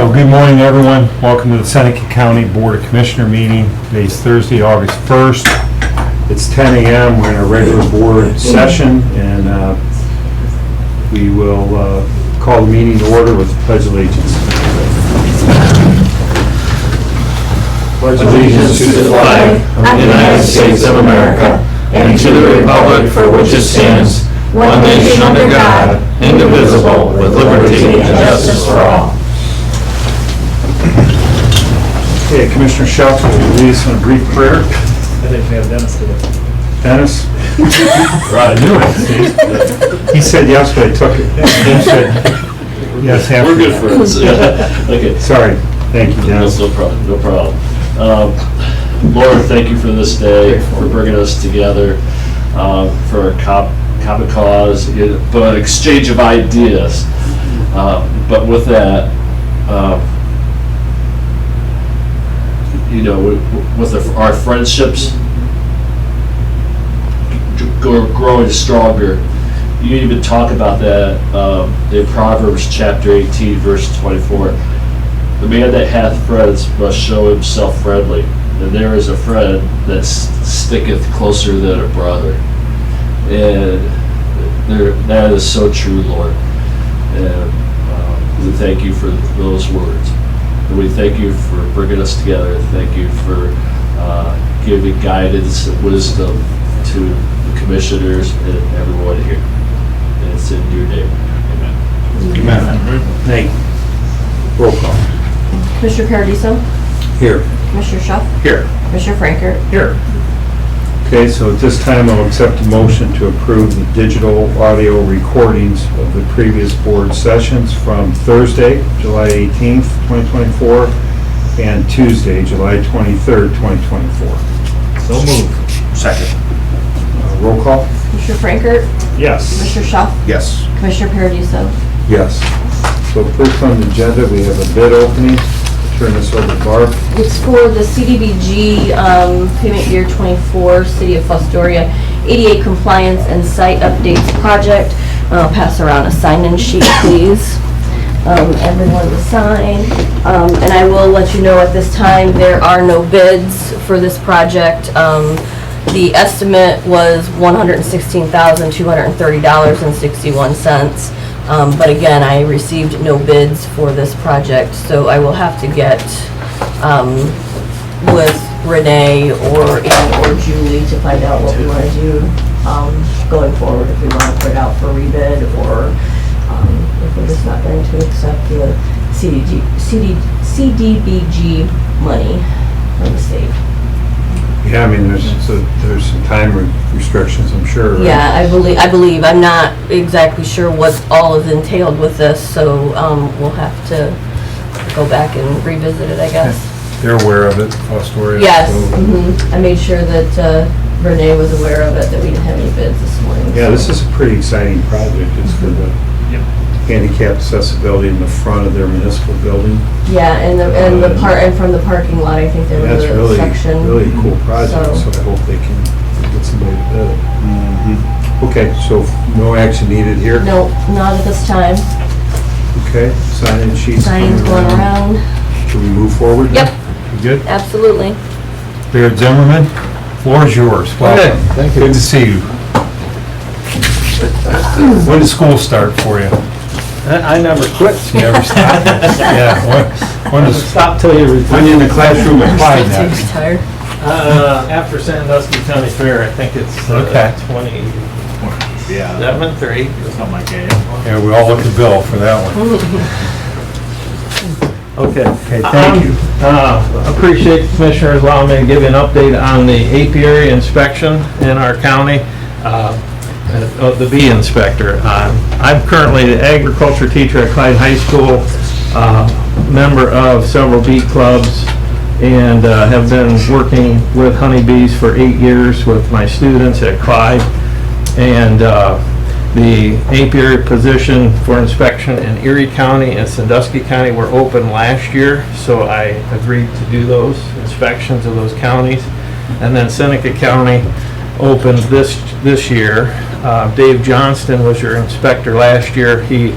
So good morning, everyone. Welcome to the Seneca County Board of Commissioner meeting. Today's Thursday, August 1st. It's 10 a.m. We're in a regular board session, and we will call the meeting to order with the Pledge of Allegiance. Pledge allegiance to the flag of the United States of America and to the republic for which it stands, one nation under God, indivisible, with liberty and justice for all. Okay, Commissioner Schuff, will you lead us in a brief prayer? I think we have Dennis today. Dennis? Right, I knew it. He said yes, but I took it. He said yes after. We're good friends. Okay. Sorry. Thank you, Dennis. No problem, no problem. Lord, thank you for this day, for bringing us together, for a common cause, but exchange of ideas. But with that, with our friendships growing stronger. You even talk about that in Proverbs chapter 18, verse 24. The man that hath friends must show himself friendly, and there is a friend that sticketh closer than a brother. And that is so true, Lord. And we thank you for those words. And we thank you for bringing us together. Thank you for giving guidance and wisdom to the commissioners and everyone here. And it's in your name. Amen. Amen. Thank you. Roll call. Commissioner Paradiso? Here. Commissioner Schuff? Here. Commissioner Frankert? Here. Okay, so at this time, I'll accept a motion to approve the digital audio recordings of the previous board sessions from Thursday, July 18th, 2024, and Tuesday, July 23rd, 2024. So moved. Second. Roll call? Commissioner Frankert? Yes. Commissioner Schuff? Yes. Commissioner Paradiso? Yes. So first on the agenda, we have a bid opening. Turn this over to Barb. It's for the CDBG payment year 24 City of Fostoria ADA Compliance and Site Updates Project. I'll pass around a sign-in sheet, please. Everyone to sign. And I will let you know at this time there are no bids for this project. The estimate was $116,230.61. But again, I received no bids for this project, so I will have to get with Renee or Julie to find out what we want to do going forward, if we want to put it out for rebid or if we're just not going to accept the CDBG money from the state. Yeah, I mean, there's some time restrictions, I'm sure, right? Yeah, I believe. I'm not exactly sure what all is entailed with this, so we'll have to go back and revisit it, I guess. They're aware of it, Fostoria. Yes, so- I made sure that Renee was aware of it, that we didn't have any bids this morning. Yeah, so. this is a pretty exciting project. It's for the handicap accessibility in the front of their municipal building. Yeah, and from the parking lot, I think there was That's a really, section. really a cool project, So- so I hope they can get somebody to bid it. Okay, so no action needed here? No, not at this time. Okay, sign-in sheets. Signing's coming going around. Should we move forward? now? Yep. You good? Absolutely. Mayor Zimmerman, floor is yours. Welcome. Thank you. Good to see you. When does school start for you? I never quit. You never stop? Yeah, when does, Stop till you retire. when in the classroom at Clyde Too next? tired. After Sandusky County Fair, I think it's Okay. 27th or 8th or something like that. Yeah, we all look at Bill for that one. Okay. Okay, thank you. Appreciate the commissioners allowing me to give you an update on the apiary inspection in our county, of the bee inspector. I'm currently the agriculture teacher at Clyde High School, member of several bee clubs, and have been working with honeybees for 8 years with my students at Clyde. And the apiary position for inspection in Erie County and Sandusky County were open last year, so I agreed to do those inspections of those counties. And then Seneca County opened this year. Dave Johnston was your inspector last year. He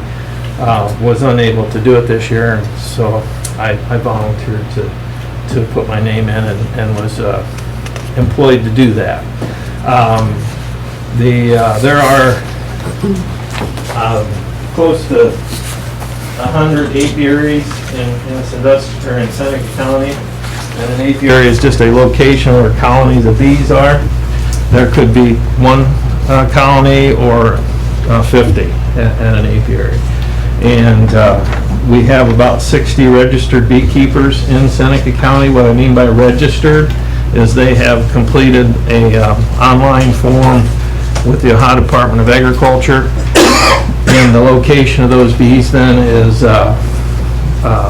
was unable to do it this year, and so I volunteered to put my name in and was employed to do that. There are close to 100 apiaries in Seneca County, and an apiary is just a location where colonies of bees are. There could be one colony or 50 at an apiary. And we have about 60 registered beekeepers in Seneca County. What I mean by registered is they have completed a online form with the Ohio Department of Agriculture, and the location of those bees then is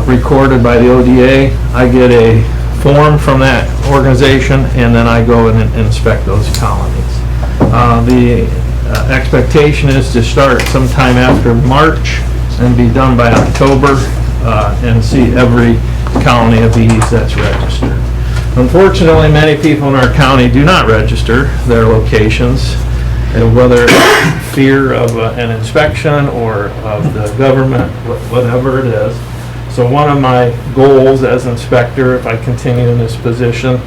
recorded by the ODA. I get a form from that organization, and then I go and inspect those colonies. The expectation is to start sometime after March and be done by October, and see every colony of bees that's registered. Unfortunately, many people in our county do not register their locations, whether fear of an inspection or of the government, whatever it is. So one of my goals as inspector, if I continue in this position,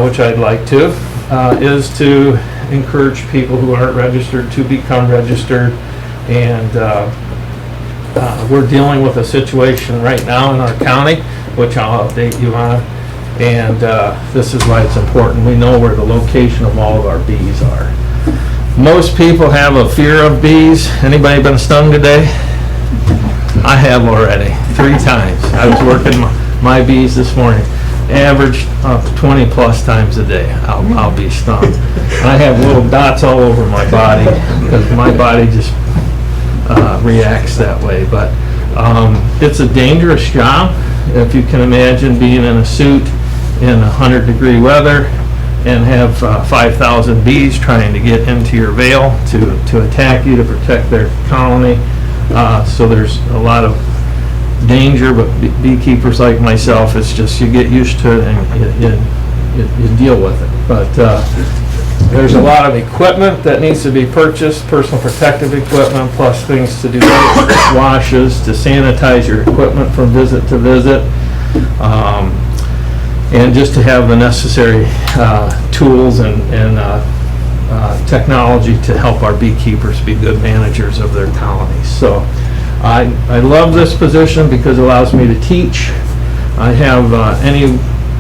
which I'd like to, is to encourage people who aren't registered to become registered. And we're dealing with a situation right now in our county, which I'll update you on. And this is why it's important. We know where the location of all of our bees are. Most people have a fear of bees. Anybody been stung today? I have already, 3 times. I was working my bees this morning. Average 20 plus times a day, I'll be stung. And I have little dots all over my body because my body just reacts that way. But it's a dangerous job. If you can imagine being in a suit in 100-degree weather and have 5,000 bees trying to get into your veil to attack you, to protect their colony. So there's a lot of danger, but beekeepers like myself, it's just you get used to it and you deal with it. But there's a lot of equipment that needs to be purchased, personal protective equipment, plus things to do, washes, to sanitize your equipment from visit to visit, and just to have the necessary tools and technology to help our beekeepers be good managers of their colonies. So I love this position because it allows me to teach. I have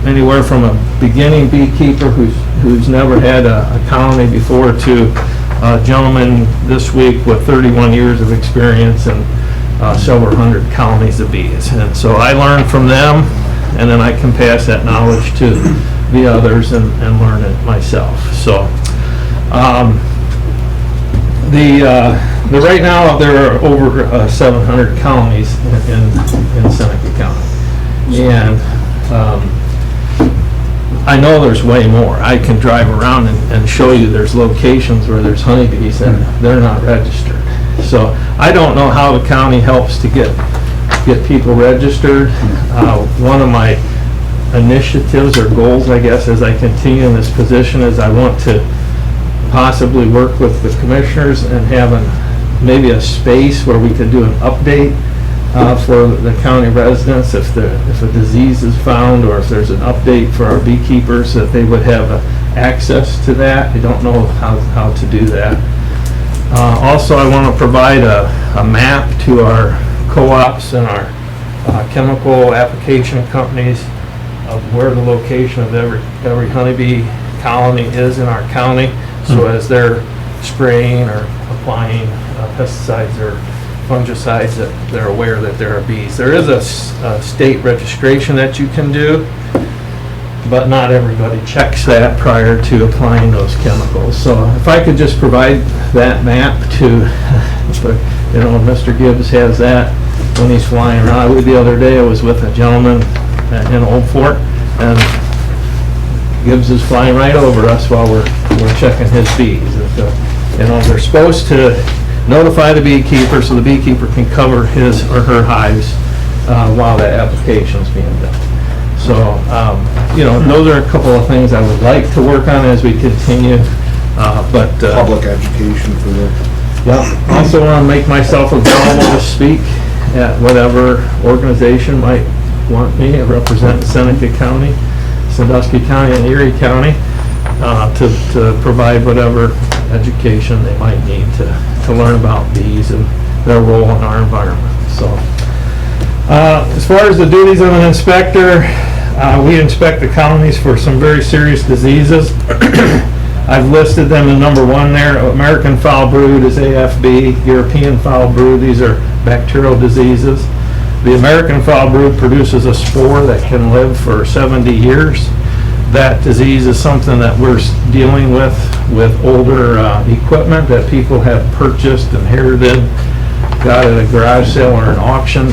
anywhere from a beginning beekeeper who's never had a colony before to a gentleman this week with 31 years of experience and several hundred colonies of bees. And so I learn from them, and then I can pass that knowledge to the others and learn it myself. So right now there are over 700 colonies in Seneca County, and I know there's way more. I can drive around and show you there's locations where there's honeybees and they're not registered. So I don't know how the county helps to get people registered. One of my initiatives or goals, I guess, as I continue in this position is I want to possibly work with the commissioners and have maybe a space where we could do an update for the county residents if a disease is found, or if there's an update for our beekeepers, that they would have access to that. I don't know how to do that. Also, I want to provide a map to our co-ops and our chemical application companies of where the location of every honeybee colony is in our county. So as they're spraying or applying pesticides or fungicides, that they're aware that there are bees. There is a state registration that you can do, but not everybody checks that prior to applying those chemicals. So if I could just provide that map to, Mr. Gibbs has that when he's flying around. The other day I was with a gentleman in Old Fort, and Gibbs is flying right over us while we're checking his bees. They're supposed to notify the beekeeper so the beekeeper can cover his or her hives while that application is being done. So, those are a couple of things I would like to work on as we continue. Public education for the... Yeah, also want to make myself available to speak at whatever organization might want me to represent Seneca County, Sandusky County, and Erie County, to provide whatever education they might need to learn about bees and their role in our environment. So, as far as the duties of an inspector, we inspect the colonies for some very serious diseases. I've listed them in number 1 there. American foul brood is AFB, European foul brood, these are bacterial diseases. The American foul brood produces a spore that can live for 70 years. That disease is something that we're dealing with older equipment that people have purchased, inherited, got at a garage sale or an auction.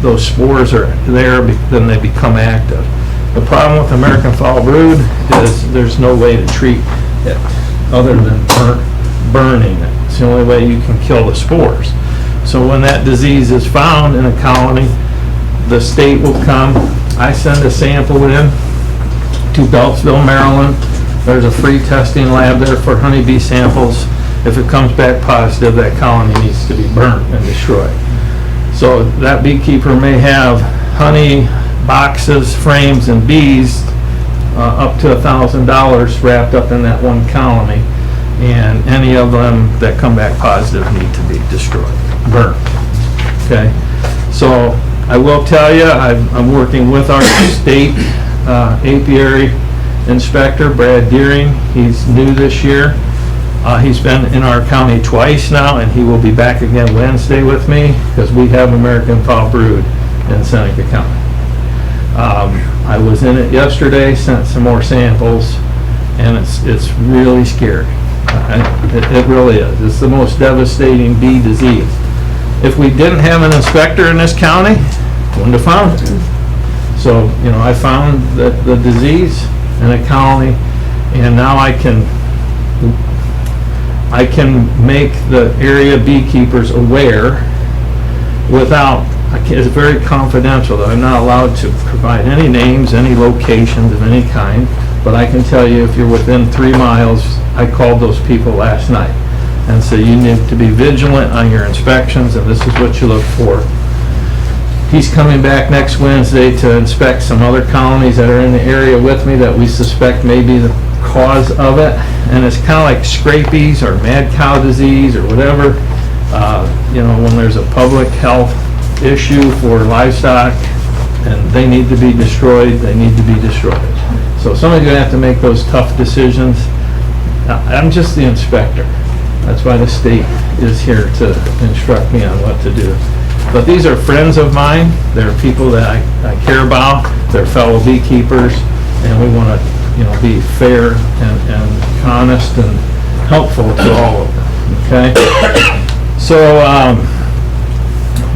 Those spores are there, then they become active. The problem with American foul brood is there's no way to treat it other than burning it. It's the only way you can kill the spores. So when that disease is found in a colony, the state will come. I send a sample in to Beltsville, Maryland. There's a free testing lab there for honeybee samples. If it comes back positive, that colony needs to be burnt and destroyed. So that beekeeper may have honey boxes, frames, and bees up to $1,000 wrapped up in that one colony, and any of them that come back positive need to be destroyed, burnt. Okay, so I will tell you, I'm working with our state apiary inspector, Brad Deering. He's new this year. He's been in our county twice now, and he will be back again Wednesday with me because we have American foul brood in Seneca County. I was in it yesterday, sent some more samples, and it's really scary. It really is. It's the most devastating bee disease. If we didn't have an inspector in this county, wouldn't have found it. So, you know, I found the disease in a colony, and now I can make the area beekeepers aware without, it's very confidential, though. I'm not allowed to provide any names, any locations of any kind, but I can tell you if you're within 3 miles, I called those people last night and said you need to be vigilant on your inspections, and this is what you look for. He's coming back next Wednesday to inspect some other colonies that are in the area with me that we suspect may be the cause of it, and it's kind of like scabies or mad cow disease or whatever. You know, when there's a public health issue for livestock and they need to be destroyed, they need to be destroyed. So somebody's going to have to make those tough decisions. I'm just the inspector. That's why the state is here to instruct me on what to do. But these are friends of mine. They're people that I care about. They're fellow beekeepers, and we want to, you know, be fair and honest and helpful to all of them. Okay. So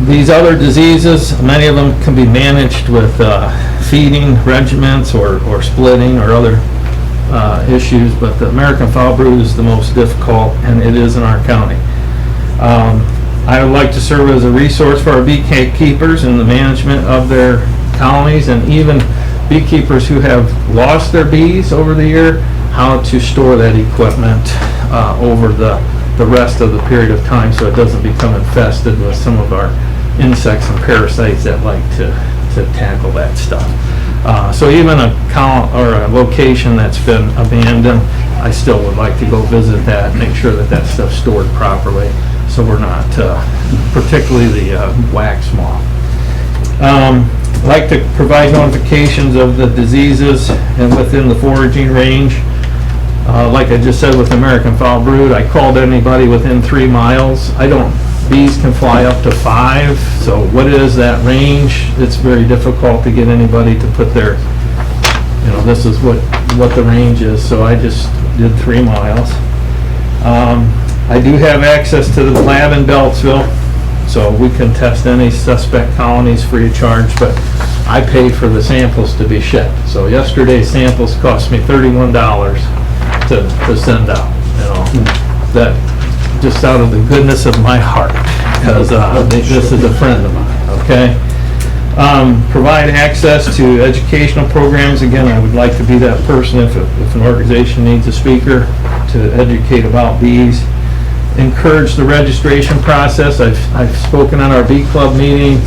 these other diseases, many of them can be managed with feeding regimens or splitting or other issues, but the American foul brood is the most difficult, and it is in our county. I would like to serve as a resource for our beekeepers in the management of their colonies, and even beekeepers who have lost their bees over the year, how to store that equipment over the rest of the period of time so it doesn't become infested with some of our insects and parasites that like to tackle that stuff. So even a location that's been abandoned, I still would like to go visit that and make sure that that stuff's stored properly so we're not, particularly the wax moth. I'd like to provide notifications of the diseases and within the foraging range. Like I just said with American foul brood, I called anybody within 3 miles. Bees can fly up to 5, so what is that range? It's very difficult to get anybody to put their, you know, this is what the range is, so I just did 3 miles. I do have access to the lab in Beltsville, so we can test any suspect colonies free of charge, but I pay for the samples to be shipped. So yesterday's samples cost me $31 to send out, you know, that just out of the goodness of my heart, because this is a friend of mine, okay? Provide access to educational programs. Again, I would like to be that person if an organization needs a speaker to educate about bees. encourage the registration process. I've spoken on our bee club meetings,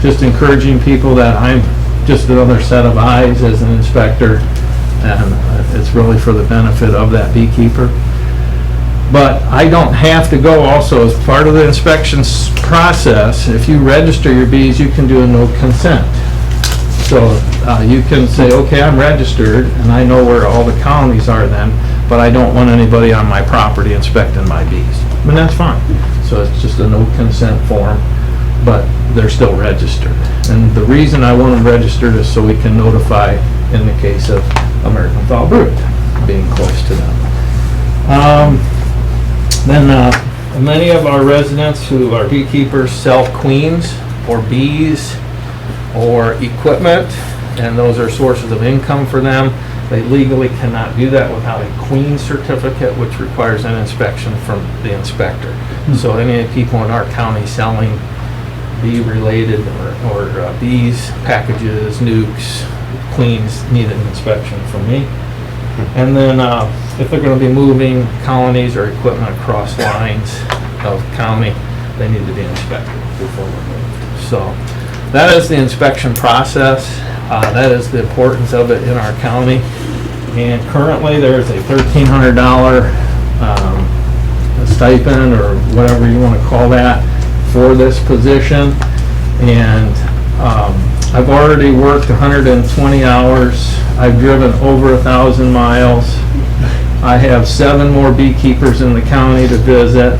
just encouraging people that I'm just another set of eyes as an inspector, and it's really for the benefit of that beekeeper. But I don't have to go also as part of the inspections process. If you register your bees, you can do a no consent. So you can say, okay, I'm registered and I know where all the colonies are then, but I don't want anybody on my property inspecting my bees. I mean, that's fine. So it's just a no consent form, but they're still registered. And the reason I want them registered is so we can notify in the case of American Foul Brood being close to them. Then many of our residents who are beekeepers sell queens or bees or equipment, and those are sources of income for them. They legally cannot do that without a queen certificate, which requires an inspection from the inspector. So any people in our county selling bee-related or bees, packages, nukes, queens need an inspection from me. And then if they're going to be moving colonies or equipment across lines of county, they need to be inspected before they're moved. So that is the inspection process. That is the importance of it in our county. And currently there's a $1,300 stipend or whatever you want to call that for this position. And I've already worked 120 hours. I've driven over 1,000 miles. I have 7 more beekeepers in the county to visit,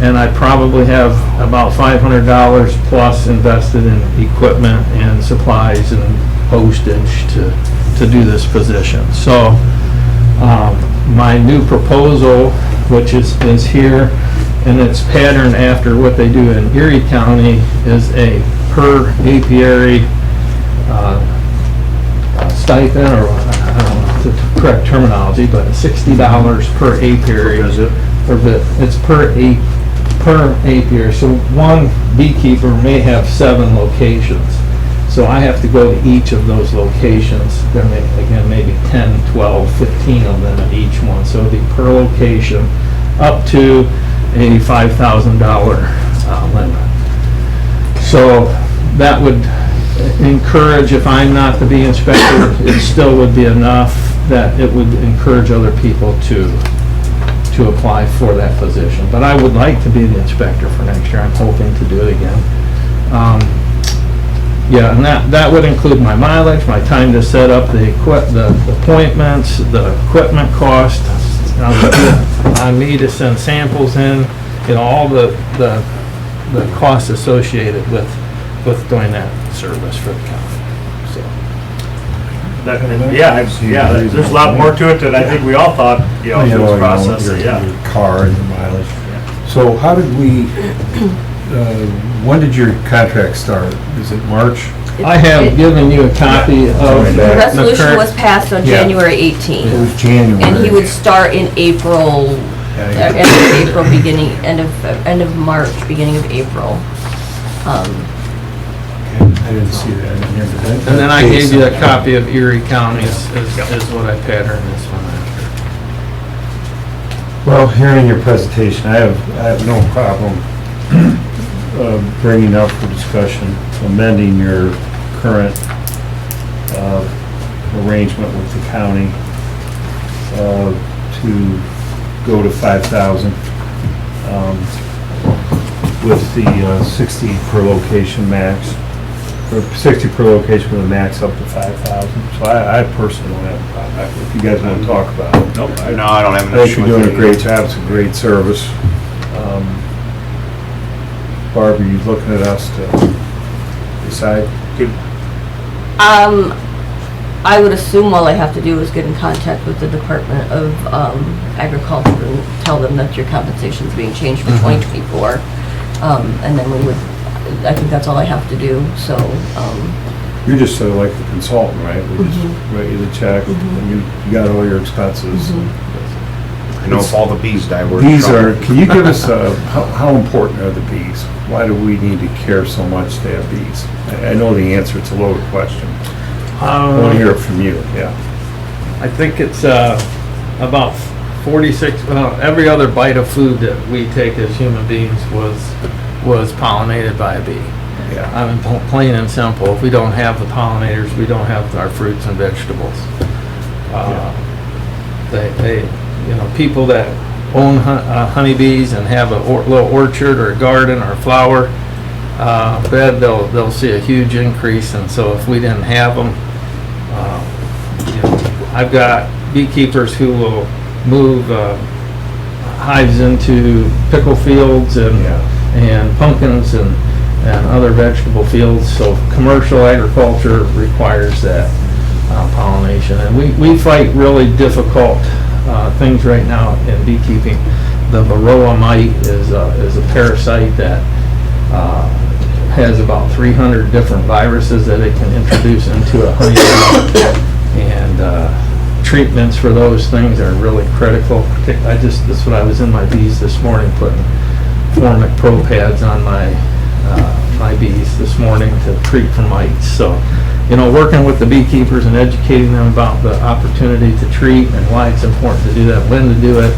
and I probably have about $500 plus invested in equipment and supplies and postage to do this position. So my new proposal, which is here, and it's patterned after what they do in Erie County, is a per apiary stipend, or I don't know the correct terminology, but $60 per apiary. It's per apiary. So one beekeeper may have 7 locations. So I have to go to each of those locations. There may, again, maybe 10, 12, 15 of them at each one. So it'd be per location up to a $5,000 limit. So that would encourage, if I'm not the bee inspector, it still would be enough that it would encourage other people to apply for that position. But I would like to be the inspector for next year. I'm hoping to do it again. Yeah, and that would include my mileage, my time to set up the appointments, the equipment cost, on me to send samples in, all the costs associated with doing that service for the county. So there's a lot more to it than I think we all thought, through this process. Your car and your mileage. So how did we, when did your contract start? Is it March? I have given you a copy of The resolution was passed on Yeah. January It 18th, was January. and he would start in April, end of April, beginning, end of March, beginning of April. I didn't see that in here, but that. And then I gave you a copy of Erie County is what I patterned this one after. Well, hearing your presentation, I have no problem bringing up for discussion, amending your current arrangement with the county to go to 5,000 with the 60 per location max, or 60 per location with a max up to 5,000. So I personally don't have a problem. If you guys want to talk about it. Nope. No, I don't have an I think issue you're with doing a great job, it's a great service. Barb, are you looking at us to decide? I would assume all I have to do is get in contact with the Department of Agriculture and tell them that your compensation is being changed for 2024. And then I think that's all I have to do, so. You're just sort of like the consultant, right? We just write you the check, and you got all your expenses. I know if all the bees die, we're in Bees trouble. can you give us, how important are the bees? Why do we need to care so much to have bees? I know the answer, it's a loaded question. I want to hear it from you, yeah. I think it's about every other bite of food that we take as human beings was pollinated by a bee. Yeah. I mean, plain and simple. If we don't have the pollinators, we don't have our fruits and vegetables. People that own honeybees and have a little orchard or a garden or a flower bed, they'll see a huge increase. And so if we didn't have them, I've got beekeepers who will move hives into pickle fields and pumpkins and other vegetable fields. So commercial agriculture requires that pollination. And we fight really difficult things right now in beekeeping. The varroa mite is a parasite that has about 300 different viruses that it can introduce into a honeycomb. And treatments for those things are really critical. That's what I was in my bees this morning, putting Formic Pro pads on my bees this morning to treat for mites. So, working with the beekeepers and educating them about the opportunity to treat and why it's important to do that, when to do it.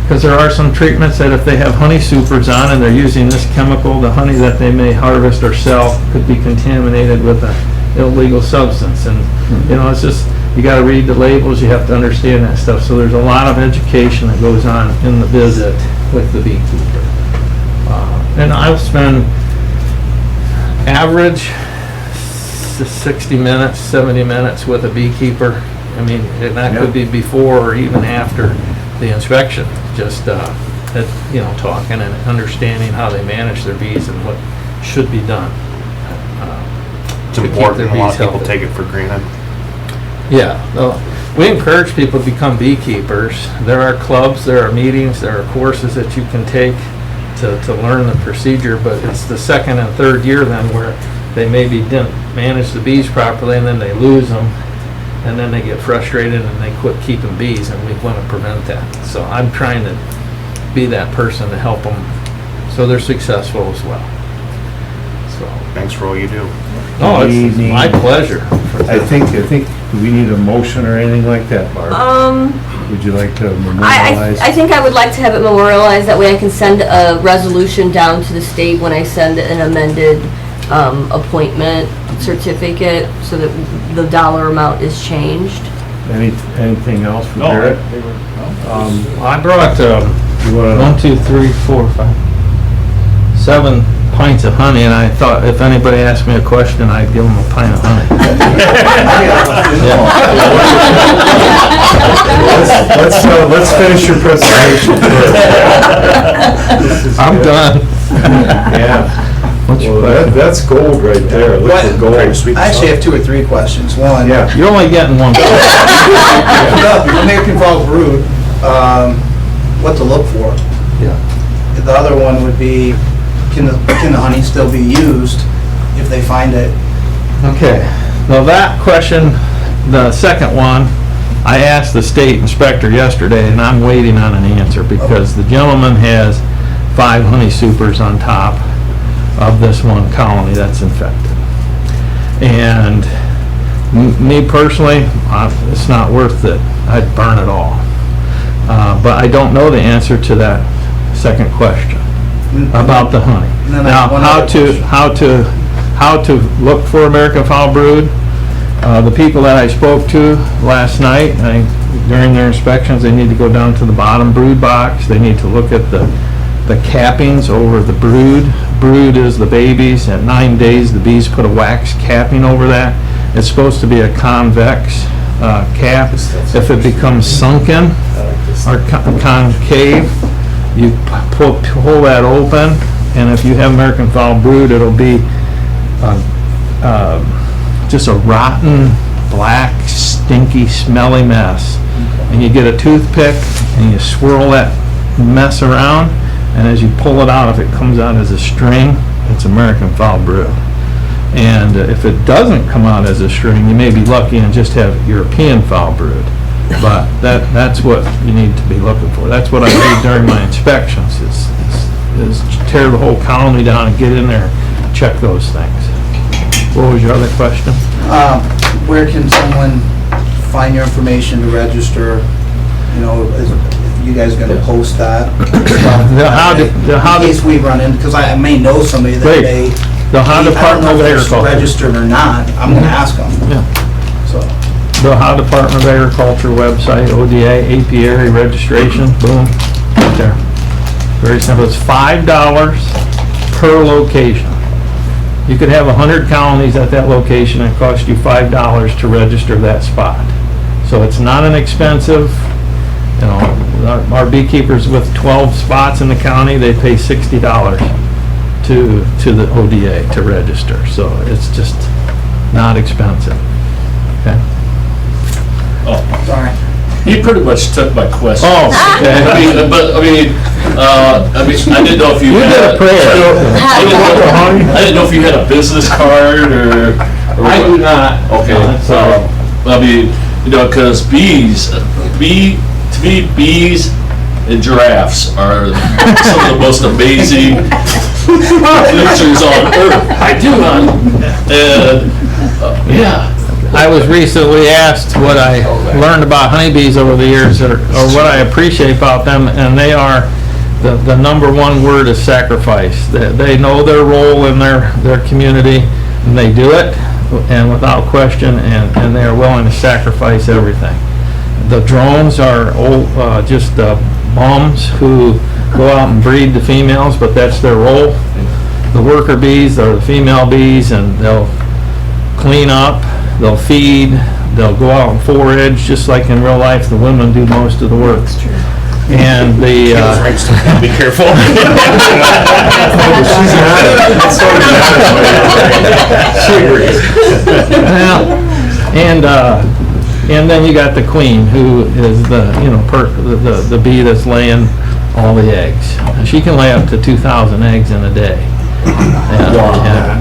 Because there are some treatments that if they have honey supers on and they're using this chemical, the honey that they may harvest or sell could be contaminated with an illegal substance. And, it's just, you got to read the labels, you have to understand that stuff. So there's a lot of education that goes on in the visit with the beekeeper. And I'll spend average 60 minutes, 70 minutes with a beekeeper. I mean, and that could be before or even after the inspection, just, talking and understanding how they manage their bees and what should be done. It's to keep important. their A lot bees of people healthy. take it for granted. Yeah, we encourage people to become beekeepers. There are clubs, there are meetings, there are courses that you can take to learn the procedure, but it's the second and third year then where they maybe didn't manage the bees properly and then they lose them and then they get frustrated and they quit keeping bees, and we want to prevent that. So I'm trying to be that person to help them so they're successful as well. So, Thanks for all you do. no, it's We my need- pleasure. I think, do we need a motion or anything like that, Barb? Would you like to memorialize? I think I would like to have it memorialized, that way I can send a resolution down to the state when I send an amended appointment certificate, so that the dollar amount is changed. Anything else for No, Barrett? I brought You wanna- 1, 2, 3, 4, 5, 7 pints of honey, and I thought if anybody asked me a question, I'd give them a pint of honey. Let's finish your presentation first. I'm done. Yeah. What's your Well, question? that's gold right there. Liquid gold. Very sweet. I actually have 2 or 3 questions. One, Yeah. You're only getting one. the American Fall brood, what to look for. Yeah. The other one would be, can the honey still be used if they find it? Okay, now that question, the second one, I asked the state inspector yesterday, and I'm waiting on an answer because the gentleman has 5 honey supers on top of this one colony that's infected. And me personally, it's not worth it. I'd burn it all. But I don't know the answer to that second question about the honey. And then I Now, have one other question. how to look for American foul brood. The people that I spoke to last night, during their inspections, they need to go down to the bottom brood box. They need to look at the cappings over the brood. Brood is the babies. At 9 days, the bees put a wax capping over that. It's supposed to be a convex cap. If it becomes sunken or concave, you pull that open, and if you have American foul brood, it'll be just a rotten, black, stinky, smelly mess. And you get a toothpick and you swirl that mess around, and as you pull it out, if it comes out as a string, it's American foul brood. And if it doesn't come out as a string, you may be lucky and just have European foul brood. But that's what you need to be looking for. That's what I did during my inspections, is tear the whole colony down and get in there and check those things. What was your other question? Where can someone find your information to register You know, is you guys gonna post that? How In case we run in, because I may know somebody that Great. may. The Ohio I don't Department know of if they're Agriculture. registered or not, I'm gonna ask them, Yeah. so. The Ohio Department of Agriculture website, ODA, apiary registration, boom, right there. Very simple. It's $5 per location. You could have 100 colonies at that location and it costs you $5 to register that spot. So it's not inexpensive. You know, our beekeepers with 12 spots in the county, they pay $60 to the ODA to register. So it's just not expensive. Okay. Oh, sorry. You pretty much took my question. Oh, okay. I didn't know if you You had. did a prayer. I didn't know if you had a business card or I do what. not. Okay, No, that's all right. I mean, you know, because to me, bees and giraffes are some of the most amazing creatures on earth. I do, and, yeah. I was recently asked what I learned about honeybees over the years, or what I appreciate about them, and they are, the number one word is sacrifice. They know their role in their community, and they do it, and without question, and they are willing to sacrifice everything. The drones are just bums who go out and breed the females, but that's their role. The worker bees are the female bees, and they'll clean up, they'll feed, they'll go out and forage, just like in real life, the women do most of the work. That's true. And the... Be careful. She agrees. And then you got the queen, who is the bee that's laying all the eggs. She can lay up to 2,000 eggs in a day.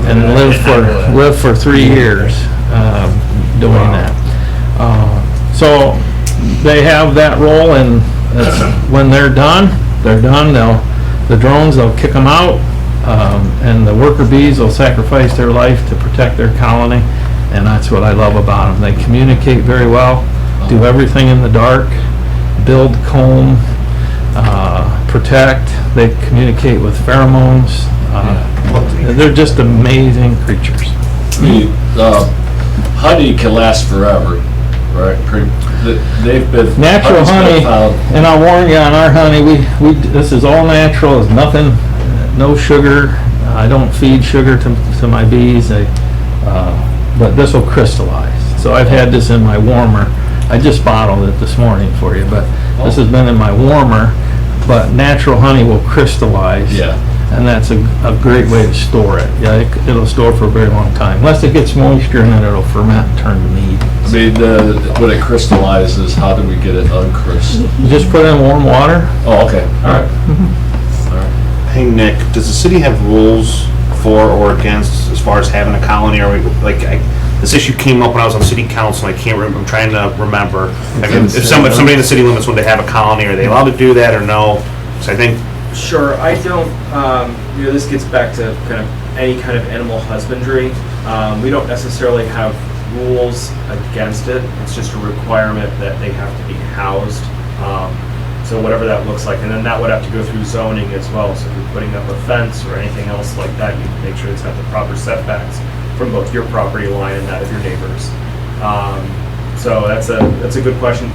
And live for 3 years doing that. So they have that role, and when they're done. The drones, they'll kick them out, and the worker bees will sacrifice their life to protect their colony, and that's what I love about them. They communicate very well, do everything in the dark, build comb, protect. They communicate with pheromones. They're just amazing creatures. I mean, honey can last forever, right? They've been Natural honey, honey's been found- and I'll warn you on our honey, this is all natural, there's nothing, no sugar. I don't feed sugar to my bees, but this will crystallize. So I've had this in my warmer. I just bottled it this morning for you, but this has been in my warmer, but natural honey will crystallize. Yeah. And that's a great way to store it. Yeah, it'll store for a very long time, unless it gets moisture, and then it'll ferment and turn to mead. I mean, when it crystallizes, how do we get it uncrystallized? You just put it in warm water. Oh, okay, all right. Hey, Nick, does the city have rules for or against as far as having a colony? Or this issue came up when I was on city council, and I can't remember, I'm trying to remember. Like, if somebody in the city limits, when they have a colony, are they allowed to do that or no? Because I think Sure, I don't, this gets back to kind of any kind of animal husbandry. We don't necessarily have rules against it. It's just a requirement that they have to be housed. So whatever that looks like, and then that would have to go through zoning as well. So if you're putting up a fence or anything else like that, you make sure it's got the proper setbacks from both your property line and that of your neighbors. So that's a good question.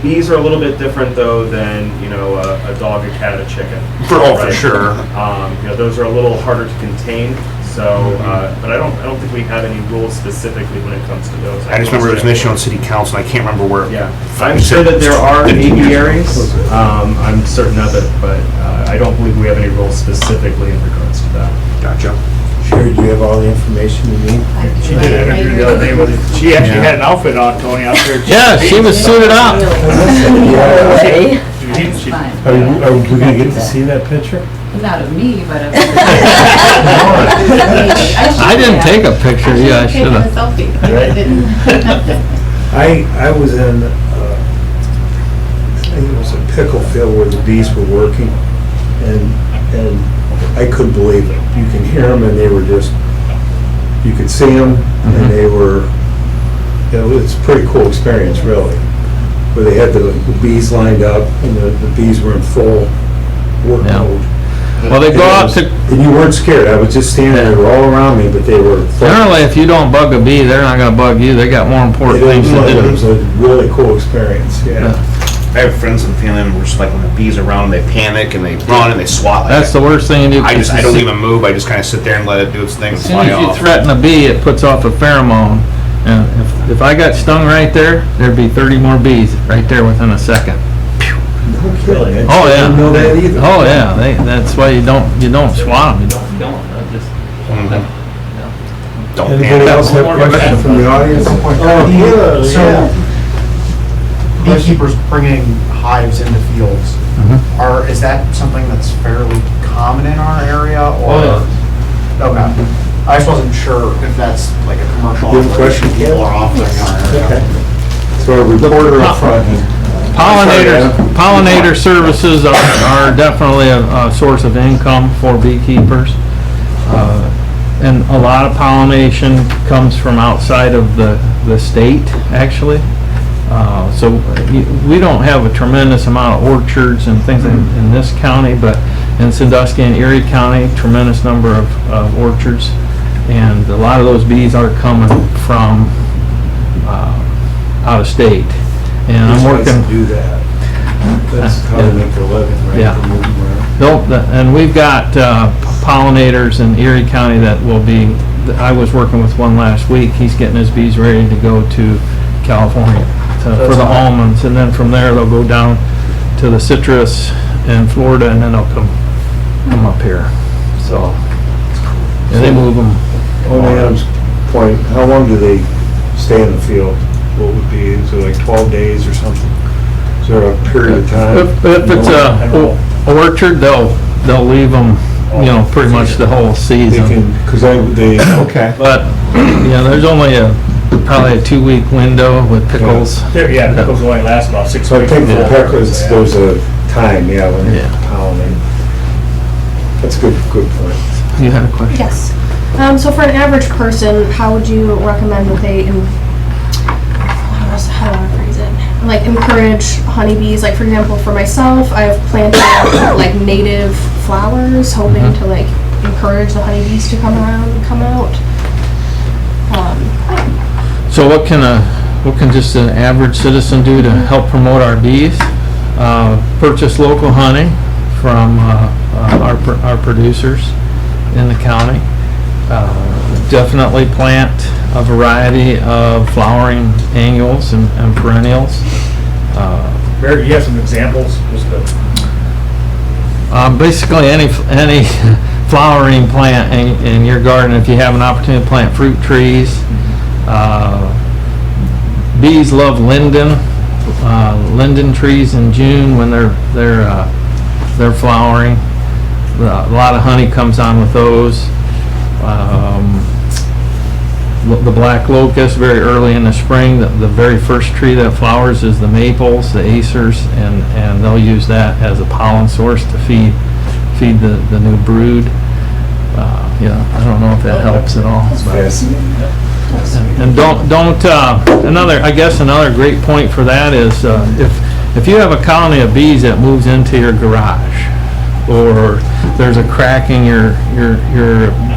Bees are a little bit different though than, a dog, a cat, a chicken. For sure. Those are a little harder to contain. So, but I don't think we have any rules specifically when it comes to those. I just remember it was an issue on city council, and I can't remember where. Yeah, I'm sure that there are apiaries. I'm certain of it, but I don't believe we have any rules specifically in regards to that. Gotcha. Sherry, do you have all the information you need? She did an interview the other day with, she actually had an outfit on, Tony, out there. Yeah, she was suited up. Way. Are we gonna get to see that picture? Not of me, but of. I didn't take a picture, yeah, I should Taking a have. selfie. I didn't. I was in, I think it was a pickle field where the bees were working, and I couldn't believe it. You can hear them, and they were just, you could see them, and they were, it's a pretty cool experience, really. where they had the bees lined up and the bees were in full work Yeah. mode. Well, they go out to, And you weren't scared, I was just standing there, they were all around me, but they were. generally, if you don't bug a bee, they're not gonna bug you. They got more important things to It do. was a really cool experience, yeah. I have friends and family members, like when the bees are around, they panic and they run and they swat. Like That's the worst thing you do. I don't even move. I just kind of sit there and let it do its thing and As soon fly as you off. threaten a bee, it puts off a pheromone. And if I got stung right there, there'd be 30 more bees right there within a second. No kidding. Oh, yeah. I didn't know that either. Oh, yeah, that's why you don't swat them. You don't. Mhm. Don't Anybody panic. else have questions from the audience? Oh, So, beekeepers bringing hives into fields, is that something that's fairly common in our area, or? Okay. I just wasn't sure if that's like a commercial Good question, operation people are offering in our area. Okay. So our reporter up front. Pollinator services are definitely a source of income for beekeepers. And a lot of pollination comes from outside of the state, actually. So we don't have a tremendous amount of orchards and things in this county, but in Sandusky and Erie County, tremendous number of orchards. And a lot of those bees are coming from out of state. And I'm These guys working. Do that. That's how they make their living, right? Yeah. They move them around. And we've got pollinators in Erie County that will be, I was working with one last week, he's getting his bees ready to go to California for the almonds, and then from there they'll go down to the citrus in Florida, and then they'll come up here. So, and they move them. On Adam's point, how long do they stay in the field? What would be, is it like 12 days or something? Is there a period of time? If it's a orchard, they'll leave them, pretty much the whole They season. can, because they, okay. But, there's only probably a 2-week window with pickles. Yeah, pickles only last about 6 So I weeks. think for peckers, there's a time, when they Yeah. pollinate. That's a good point. You had a question? Yes. So for an average person, how would you recommend that they, how do I phrase it? Like encourage honeybees? Like for example, for myself, I've planted like native flowers, hoping to like encourage the honeybees to come around and come out. So what can just an average citizen do to help promote our bees? Purchase local honey from our producers in the county. Definitely plant a variety of flowering annuals and perennials. Barry, you have some examples? Just Basically, any flowering plant in your garden, if you have an opportunity to plant fruit trees. Bees love linden trees in June when they're flowering. A lot of honey comes on with those. The black locust very early in the spring. The very first tree that flowers is the maples, the acers, and they'll use that as a pollen source to feed the new brood. I don't know if that helps at all. And another great point for that is if you have a colony of bees that moves into your garage, or there's a crack in your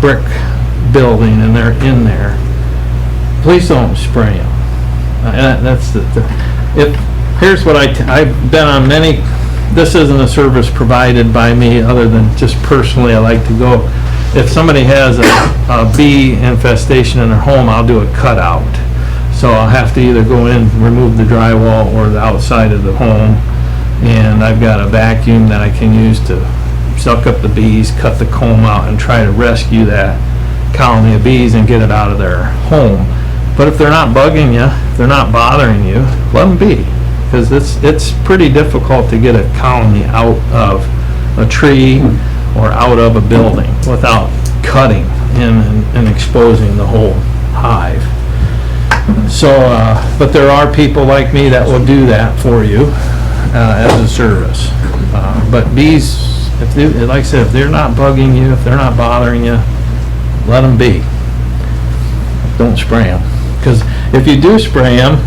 brick building and they're in there, please don't spray them. Here's what I've been on many. This isn't a service provided by me, other than just personally I like to go. If somebody has a bee infestation in their home, I'll do a cutout. So I'll have to either go in, remove the drywall, or the outside of the home. And I've got a vacuum that I can use to suck up the bees, cut the comb out, and try to rescue that colony of bees and get it out of their home. But if they're not bugging you, if they're not bothering you, let them be. Because it's pretty difficult to get a colony out of a tree or out of a building without cutting and exposing the whole hive. So, but there are people like me that will do that for you as a service. But bees, like I said, if they're not bugging you, if they're not bothering you, let them be. Don't spray them. Because if you do spray them,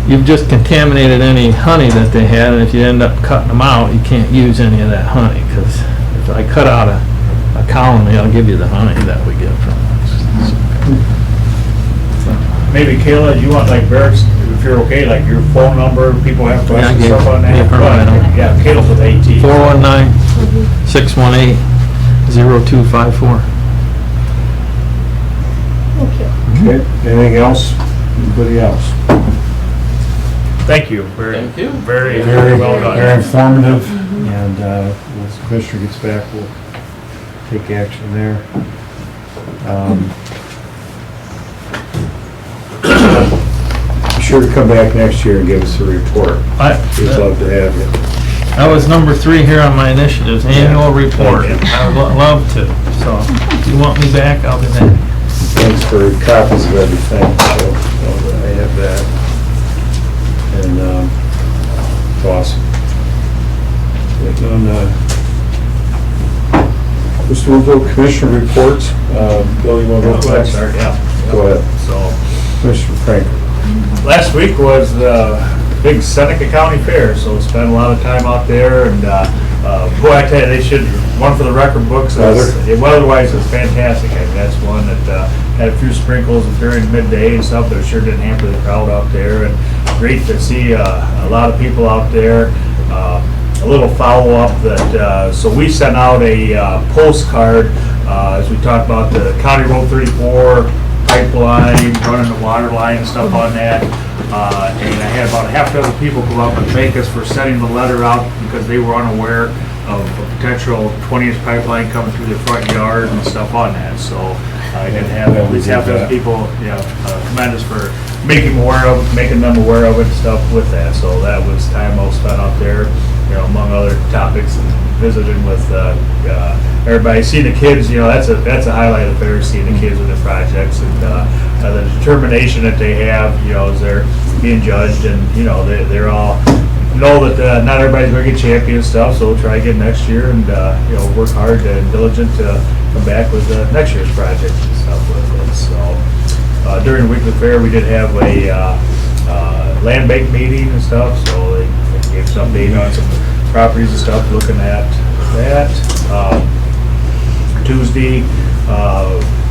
you've just contaminated any honey that they had, and if you end up cutting them out, you can't use any of that honey, because if I cut out a colony, I'll give you the honey that we get from it. Maybe Kayla, you want like Barrett's, if you're okay, like your phone number, people have questions, Yeah, I stuff on that. gave her my number. Yeah, Kayla's with AT. 419-618-0254. Thank you. Okay, anything else? Anybody else? Thank you. Very, Thank you. very, Very, very well done. very informative, and once the commissioner gets back, we'll take action there. Be sure to come back next year and give us a report. We'd love to have you. That was number 3 here on my initiatives, annual report. I would love to, so if you want me back, I'll be back. Thanks for copies of everything, so I have that. And it's awesome. Mr. Woodville, commissioner reports. Bill, you want to go next? Yeah. Go ahead. So, Commissioner Frank. last week was the big Seneca County Fair, so spent a lot of time out there, and boy, I tell you, they should, one for the record books. Weather-wise, it's fantastic. I mean, that's one that had a few sprinkles during midday and stuff, but it sure didn't hamper the crowd out there, and great to see a lot of people out there. A little follow-up that, so we sent out a postcard as we talked about the County Road 34 pipeline, running the water line and stuff on that. And I had about a half dozen people come up and thank us for sending the letter out because they were unaware of a potential 20-inch pipeline coming through their front yard and stuff on that. So I did have at least half dozen people, commend us for making them aware of it and stuff with that. So that was time well spent out there, among other topics, and visiting with everybody, seeing the kids. That's a highlight of the fair, seeing the kids with the projects and the determination that they have. As they're being judged, and they're all know that not everybody's going to get champion and stuff. So we'll try again next year, and work hard and diligent to come back with next year's project and stuff with it. So during the weekly fair, we did have a land bank meeting and stuff. So they gave some update on some properties and stuff, looking at that. Tuesday,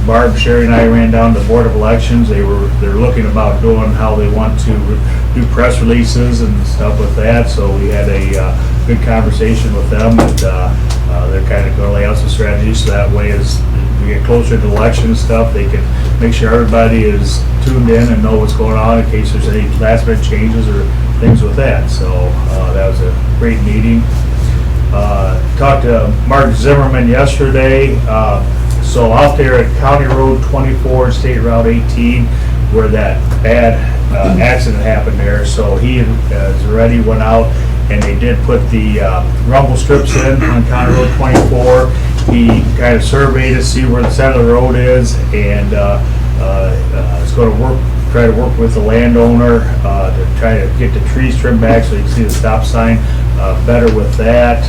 Barb, Sherry, and I ran down to the Board of Elections. They're looking about doing how they want to do press releases and stuff with that. So we had a good conversation with them, and they're kind of going to lay out some strategies so that way as we get closer to the election and stuff, they can make sure everybody is tuned in and know what's going on in case there's any last minute changes or things with that. So that was a great meeting. Talked to Mark Zimmerman yesterday. So out there at County Road 24, State Route 18, where that bad accident happened there. So he has already went out and they did put the rumble strips in on County Road 24. He kind of surveyed to see where the center of the road is, and is going to try to work with the landowner to try to get the trees trimmed back so you can see the stop sign better with that.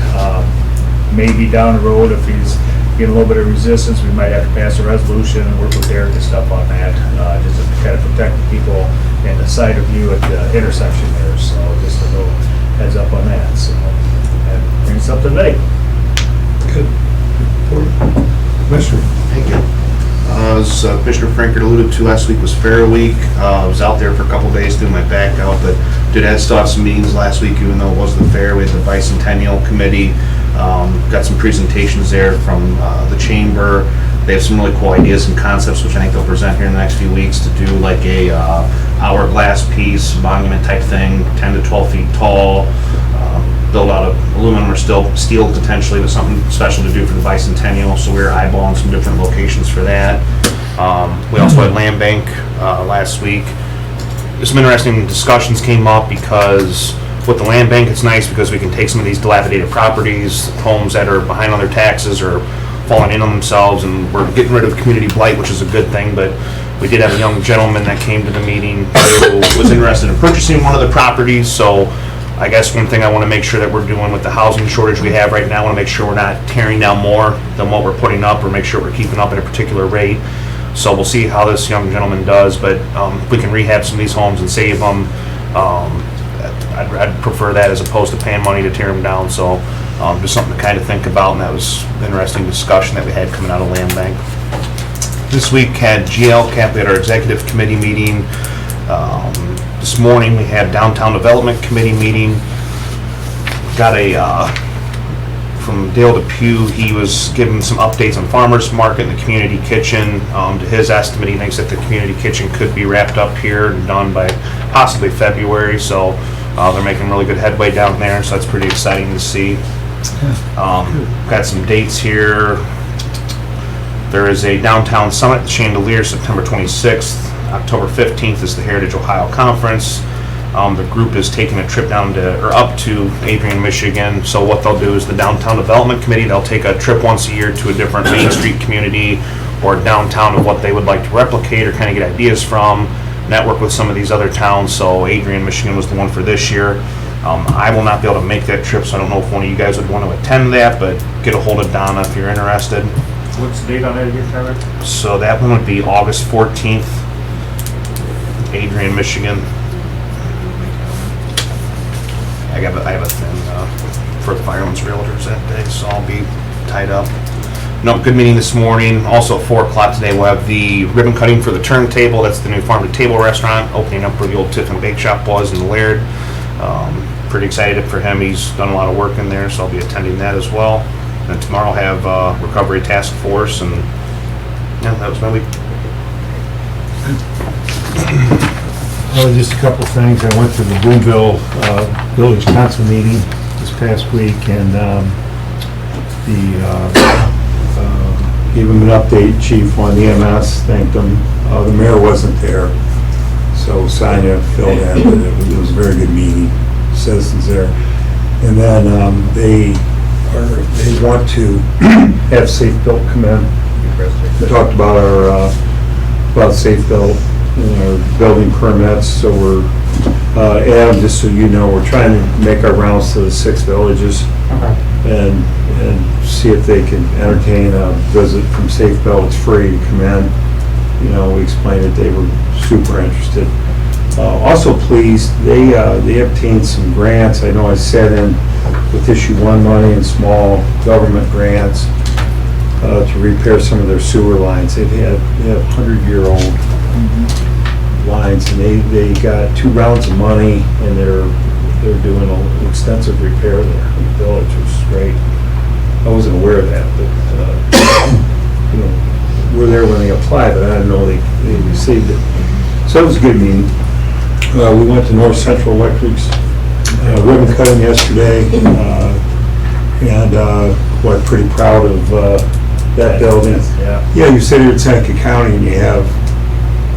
Maybe down the road, if he's getting a little bit of resistance, we might have to pass a resolution and work with Eric and stuff on that, just to kind of protect the people and the side of view at the intersection there. So just a little heads up on that. So that brings up today. Good. Commissioner. Thank you. As Commissioner Frank alluded to, last week was Fair Week. I was out there for a couple days doing my back out, but still have some meetings last week, even though it wasn't the fair. We had the Bicentennial Committee. Got some presentations there from the chamber. They have some really cool ideas and concepts, which I think they'll present here in the next few weeks, to do like a hourglass piece, monument type thing, 10 to 12 feet tall, build out of aluminum or steel potentially, but something special to do for the Bicentennial. So we're eyeballing some different locations for that. We also had Land Bank last week. Some interesting discussions came up because with the land bank, it's nice because we can take some of these dilapidated properties, homes that are behind on their taxes or falling in on themselves, and we're getting rid of community blight, which is a good thing. But we did have a young gentleman that came to the meeting who was interested in purchasing one of the properties. So I guess one thing I want to make sure that we're doing with the housing shortage we have right now, I want to make sure we're not tearing down more than what we're putting up, or make sure we're keeping up at a particular rate. So we'll see how this young gentleman does, but if we can rehab some of these homes and save them, I'd prefer that as opposed to paying money to tear them down, so just something to kind of think about, and that was an interesting discussion that we had coming out of Land Bank. This week had GLCAP, we had our executive committee meeting. This morning we had Downtown Development Committee meeting. Got from Dale Depew, he was giving some updates on Farmers Market and the Community Kitchen. To his estimate, he thinks that the Community Kitchen could be wrapped up here and done by possibly February, so they're making really good headway down there, so that's pretty exciting to see. Got some dates here. There is a Downtown Summit at Chandelier, September 26th. October 15th is the Heritage Ohio Conference. The group is taking a trip up to Adrian, Michigan. So what they'll do is the Downtown Development Committee, they'll take a trip once a year to a different Main Street community or downtown of what they would like to replicate or kind of get ideas from, network with some of these other towns. So Adrian, Michigan was the one for this year. I will not be able to make that trip, so I don't know if one of you guys would want to attend that, but get a hold of Donna if you're interested. What's the date on that again, Tyler? So that one would be August 14th, Adrian, Michigan. I have a thing for the Fireman's Realtors that day, so I'll be tied up. No, good meeting this morning. Also at 4 o'clock today, we'll have the ribbon cutting for the Turntable. That's the new Farm to Table restaurant, opening up where the old Tiffin Bake Shop was in Laird. Pretty excited for him. He's done a lot of work in there, so I'll be attending that as well. And tomorrow I'll have Recovery Task Force, and yeah, that was my week. Well, just a couple things. I went to the Boonville Village Council meeting this past week, and gave them an update. Chief on the EMS, thanked them. The mayor wasn't there, so Sonia filled in, but it was a very good meeting. Citizens there, and then they want to have Safe Built come in. We talked about about Safe Built and our building permits. So we're Adam, just so you know, we're trying to make our rounds to the 6 villages and see if they can entertain a visit from Safe Built. It's free to come in. You know, we explained it. They were super interested. Also pleased, they obtained some grants. I know I sat in with Issue 1 money and small government grants to repair some of their sewer lines. They have 100-year-old lines, and they got 2 rounds of money, and they're doing an extensive repair there in the village, which is great. I wasn't aware of that, but you know, we're there when they applied, but I didn't know they received it. So it was a good meeting. We went to North Central Electric's ribbon cutting yesterday, and we're pretty proud of that building. Yeah, you sit here in Seneca County and you have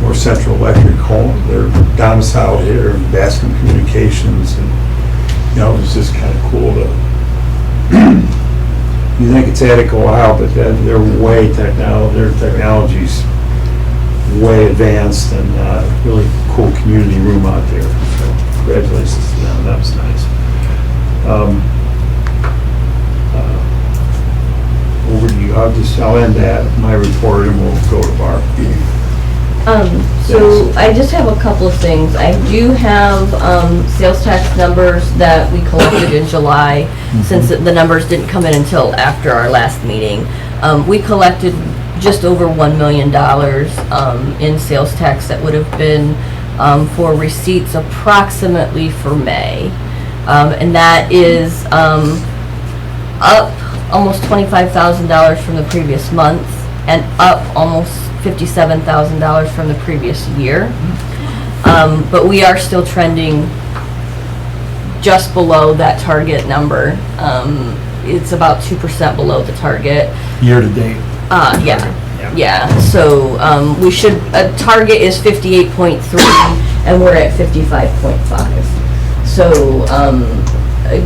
North Central Electric home. They're domiciled here in Bascom Communications, and you know, it was just kind of cool to. You think it's Attic, Ohio, but they're way their technology's way advanced, and really cool community room out there. So congratulations to them. That was nice. Over to you. I'll end that my report, and we'll go to Barb. So I just have a couple of things. I do have sales tax numbers that we collected in July, since the numbers didn't come in until after our last meeting. We collected just over $1 million in sales tax that would have been for receipts approximately for May. And that is up almost $25,000 from the previous month, and up almost $57,000 from the previous year. But we are still trending just below that target number. It's about 2% below the target. Year to date. Yeah. So we should, target is 58.3, and we're at 55.5. So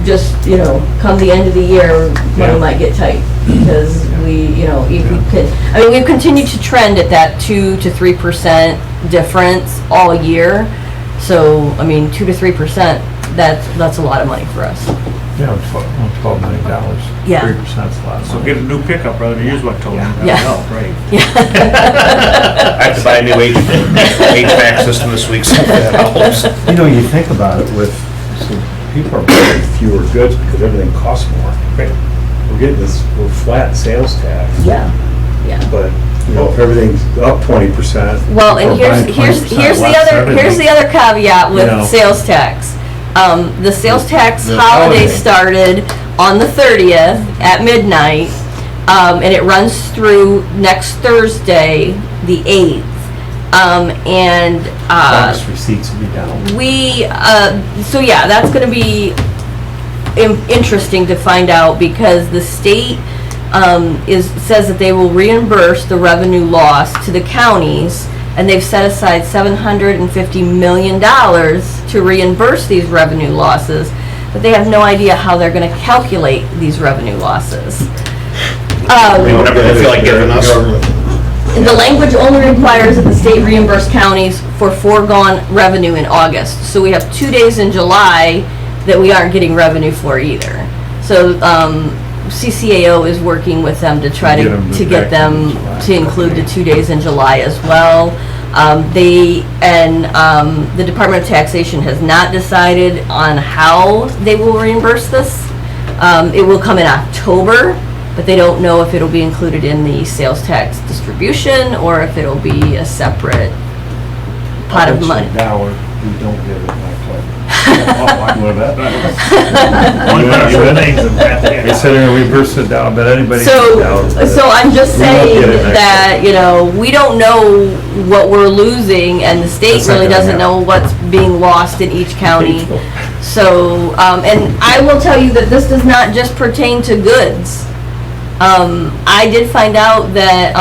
just, you know, come the end of the year, money might get tight, because we, you know, if we could, I mean, we've continued to trend at that 2 to 3% difference all year. So, I mean, 2 to 3%, that's a lot of money for us. Yeah, $12 million. Yeah. 3% is a lot of So money. get a new pickup rather than use what told you. Yeah. That'll help, right? I have to buy a new HVAC system this week, so that helps. You know, you think about it with, so people are buying fewer goods because everything costs more. We're getting this, we're flat sales tax, Yeah, yeah. but, you know, if everything's up 20%. Well, and people are buying here's 20% the less other, everything. here's the other caveat with You know. sales tax. The sales tax The holiday holiday. started on the 30th at midnight, and it runs through next Thursday, the 8th. Box receipts will be down. So yeah, that's gonna be interesting to find out because the state says that they will reimburse the revenue loss to the counties, and they've set aside $750 million to reimburse these revenue losses, but they have no idea how they're gonna calculate these revenue losses. Whenever they feel like giving us. The language only requires that the state reimburse counties for foregone revenue in August. So we have 2 days in July that we aren't getting revenue for either. So CCAO is working with them to try Get 'em to back get in them July. to include the 2 days in July as well. The Department of Taxation has not decided on how they will reimburse this. It will come in October, but they don't know if it'll be included in the sales tax distribution or if it'll be a separate pot of money. $1, we don't give it back. They said they're gonna reverse it down, but anybody. So I'm just We won't saying get it next that, you know, we don't know what we're losing, and the state That's not really gonna doesn't know what's being lost in each county. So, and I will tell you that this does not just pertain to goods. I did find out that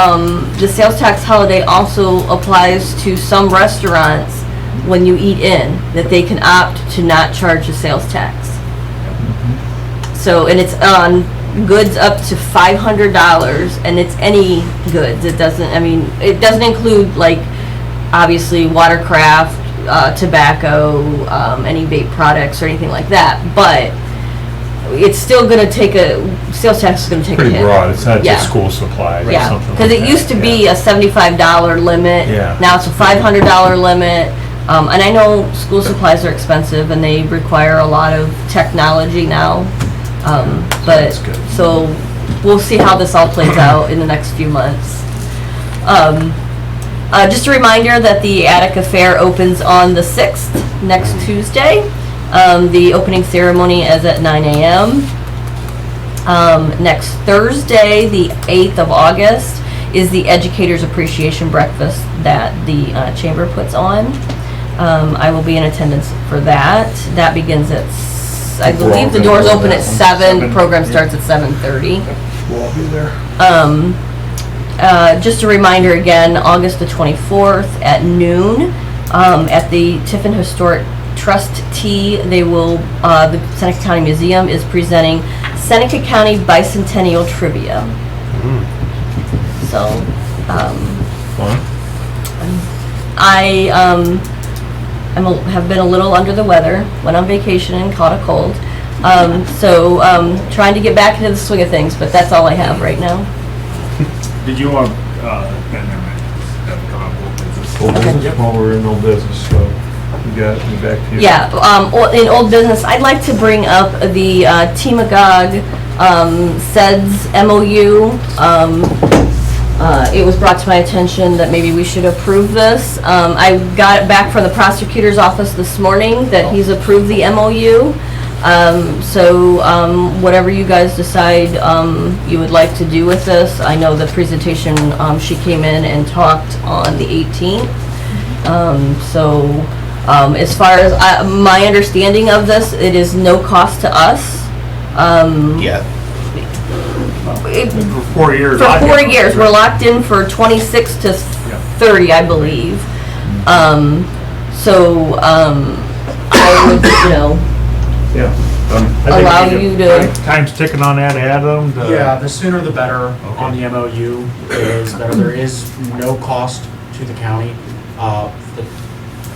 the sales tax holiday also applies to some restaurants when you eat in, that they can opt to not charge the sales tax. So, and it's on goods up to $500, and it's any goods. It doesn't, I mean, it doesn't include, like, obviously watercraft, tobacco, any vape products or anything like that, but it's still gonna take sales tax is gonna take a hit. Pretty broad, it's not Yeah. just school supplies or Yeah, something like because it that. used to be a $75 limit. Yeah. Now it's a $500 limit. And I know school supplies are expensive and they require a lot of technology now. But, that's good. so we'll see how this all plays out in the next few months. Just a reminder that the Attica Fair opens on the 6th, next Tuesday. The opening ceremony is at 9 a.m. Next Thursday, the 8th of August, is the Educators Appreciation Breakfast that the Chamber puts on. I will be in attendance for that. That begins at, I believe the doors open at 7, the program starts at 7:30. We'll all be there. Just a reminder again, August the 24th at noon, at the Tiffin Historic Trust Tea, they will, the Seneca County Museum is presenting Seneca County Bicentennial Trivia. So, have been a little under the weather, went on vacation and caught a cold. Trying to get back into the swing of things, but that's all I have right now. Did you want, Old business, well, we're in old business, so we got, back to you. Yeah, in old business, I'd like to bring up the Temagog SEDS MOU. It was brought to my attention that maybe we should approve this. I got it back from the prosecutor's office this morning that he's approved the MOU. Whatever you guys decide you would like to do with this, I know the presentation, she came in and talked on the 18th. As far as my understanding of this, it is no cost to us. Yeah. for 4 years? For 4 years, we're locked in for 26 to 30, I believe. I would, Yeah. I think allow we need you to- Time's ticking on that, Adam. Yeah, the sooner the better on the MOU is better. There is no cost to the county, the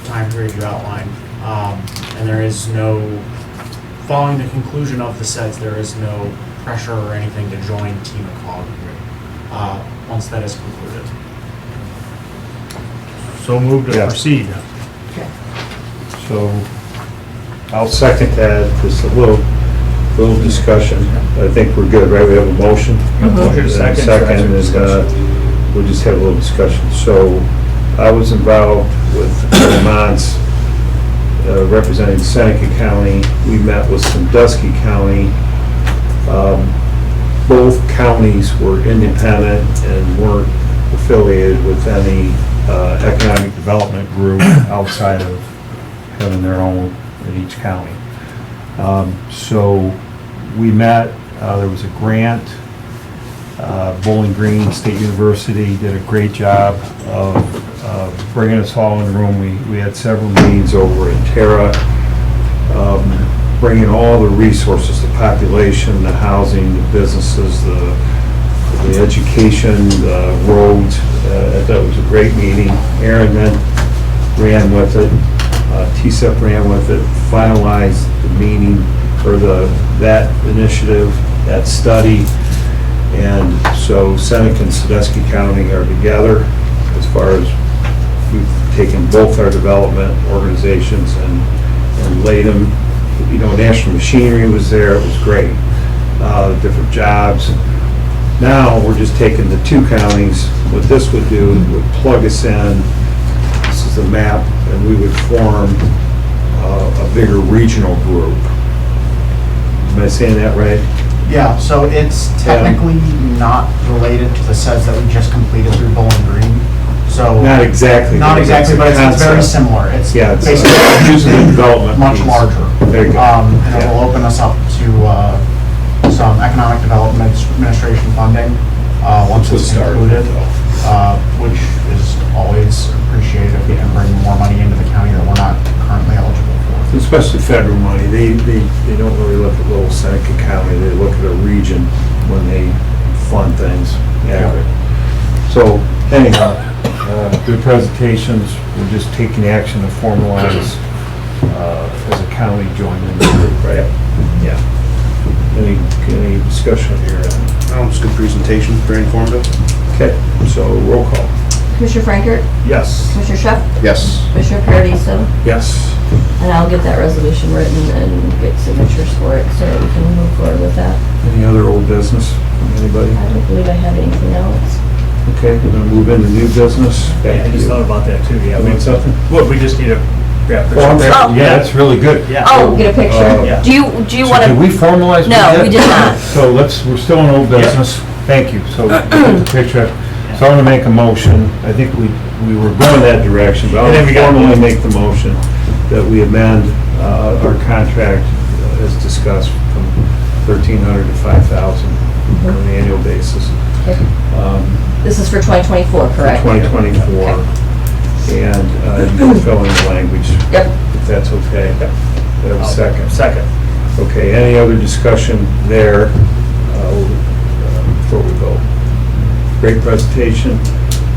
time period you outlined. And there is no following the conclusion of the sets, there is no pressure or anything to join Team Equality once that is concluded. So moved to Yeah. proceed. So I'll second that, just a little discussion. I think we're good, right? We have a motion? Motion second. Second, and we'll just have a little discussion. So I was involved with Vermont's representing Seneca County. We met with Sandusky County. Both counties were independent and weren't affiliated with any economic development group outside of having their own in each county. So we met, there was a grant, Bowling Green State University did a great job of bringing us all in the room. We had several meetings over at Terra, bringing all the resources, the population, the housing, the businesses, the education, the roads. I thought it was a great meeting. Aaron then ran with it. TSEP ran with it, finalized the meeting, or that initiative, that study. And so Seneca and Sandusky County are together as far as we've taken both our development organizations and laid them, National Machinery was there, it was great. Different jobs. Now, we're just taking the two counties. What this would do, it would plug us in. This is the map, and we would form a bigger regional group. Am I saying that right? Yeah, so it's technically not related to the sets that we just completed through Bowling Green. So Not exactly. Not exactly, but it's very similar. It's Yeah, it's basically using the development much piece. larger. There you go. And Yeah. it will open us up to some economic development administration funding once We'll it's start. concluded, which is always appreciated if we can bring more money into the county that we're not currently eligible for. Especially federal money. They don't really look at little Seneca County. They look at a region when they fund things. Yeah. So anyhow, good presentations. We're just taking action to formalize as a county joining the group, right? Yeah. Any discussion here? It's a good presentation, very informative. Okay, so roll call. Commissioner Frankert, Yes. Commissioner Chef, Yes. Commissioner Paradiso, Yes. and I'll get that resolution written and get signatures for it so that we can move forward with that. Any other old business from anybody? I don't believe I have anything else. Okay, we're gonna move into new business. Yeah, I Back to just you. thought about that too, yeah. Want something? Well, we just need a, yeah. Oh, I'm sorry. Oh. Yeah, that's really good. Yeah. Oh, get a picture. Yeah. Do you So want did we to? formalize? No, that? we did not. So we're still in old business. Thank you. So get the picture. So I'm gonna make a motion. I think we were going that direction, but And then I'll we got- formally make the motion that we amend our contract as discussed from 1,300 to 5,000 on an annual basis. This is for 2024, For correct? 2024. And you can fill in the language, Yep. if that's okay. We have a second. Second. Okay, any other discussion there before we go? Great presentation.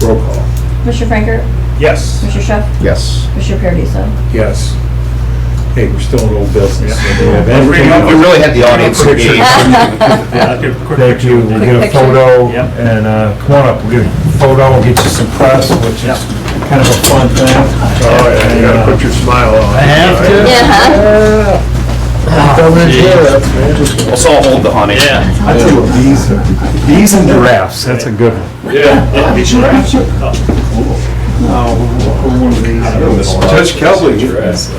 Roll call. Commissioner Frankert, Yes. Commissioner Chef, Yes. Commissioner Paradiso. Yes. Hey, we're still in old business. Yeah. Do we have anything else? You really had the audience Picture. engaged. Yeah, give a quick Thank picture. you. We'll get a picture. photo Yep. and come on up. We'll get a photo, we'll get you some press, which is kind of a fun thing. Oh, yeah, you gotta put your smile on. I have to. Yeah. Let's all hold the honey. Yeah. I tell you what, bees and giraffes, that's a good one. Yeah. It's your action. One of these. Judge Kelly. This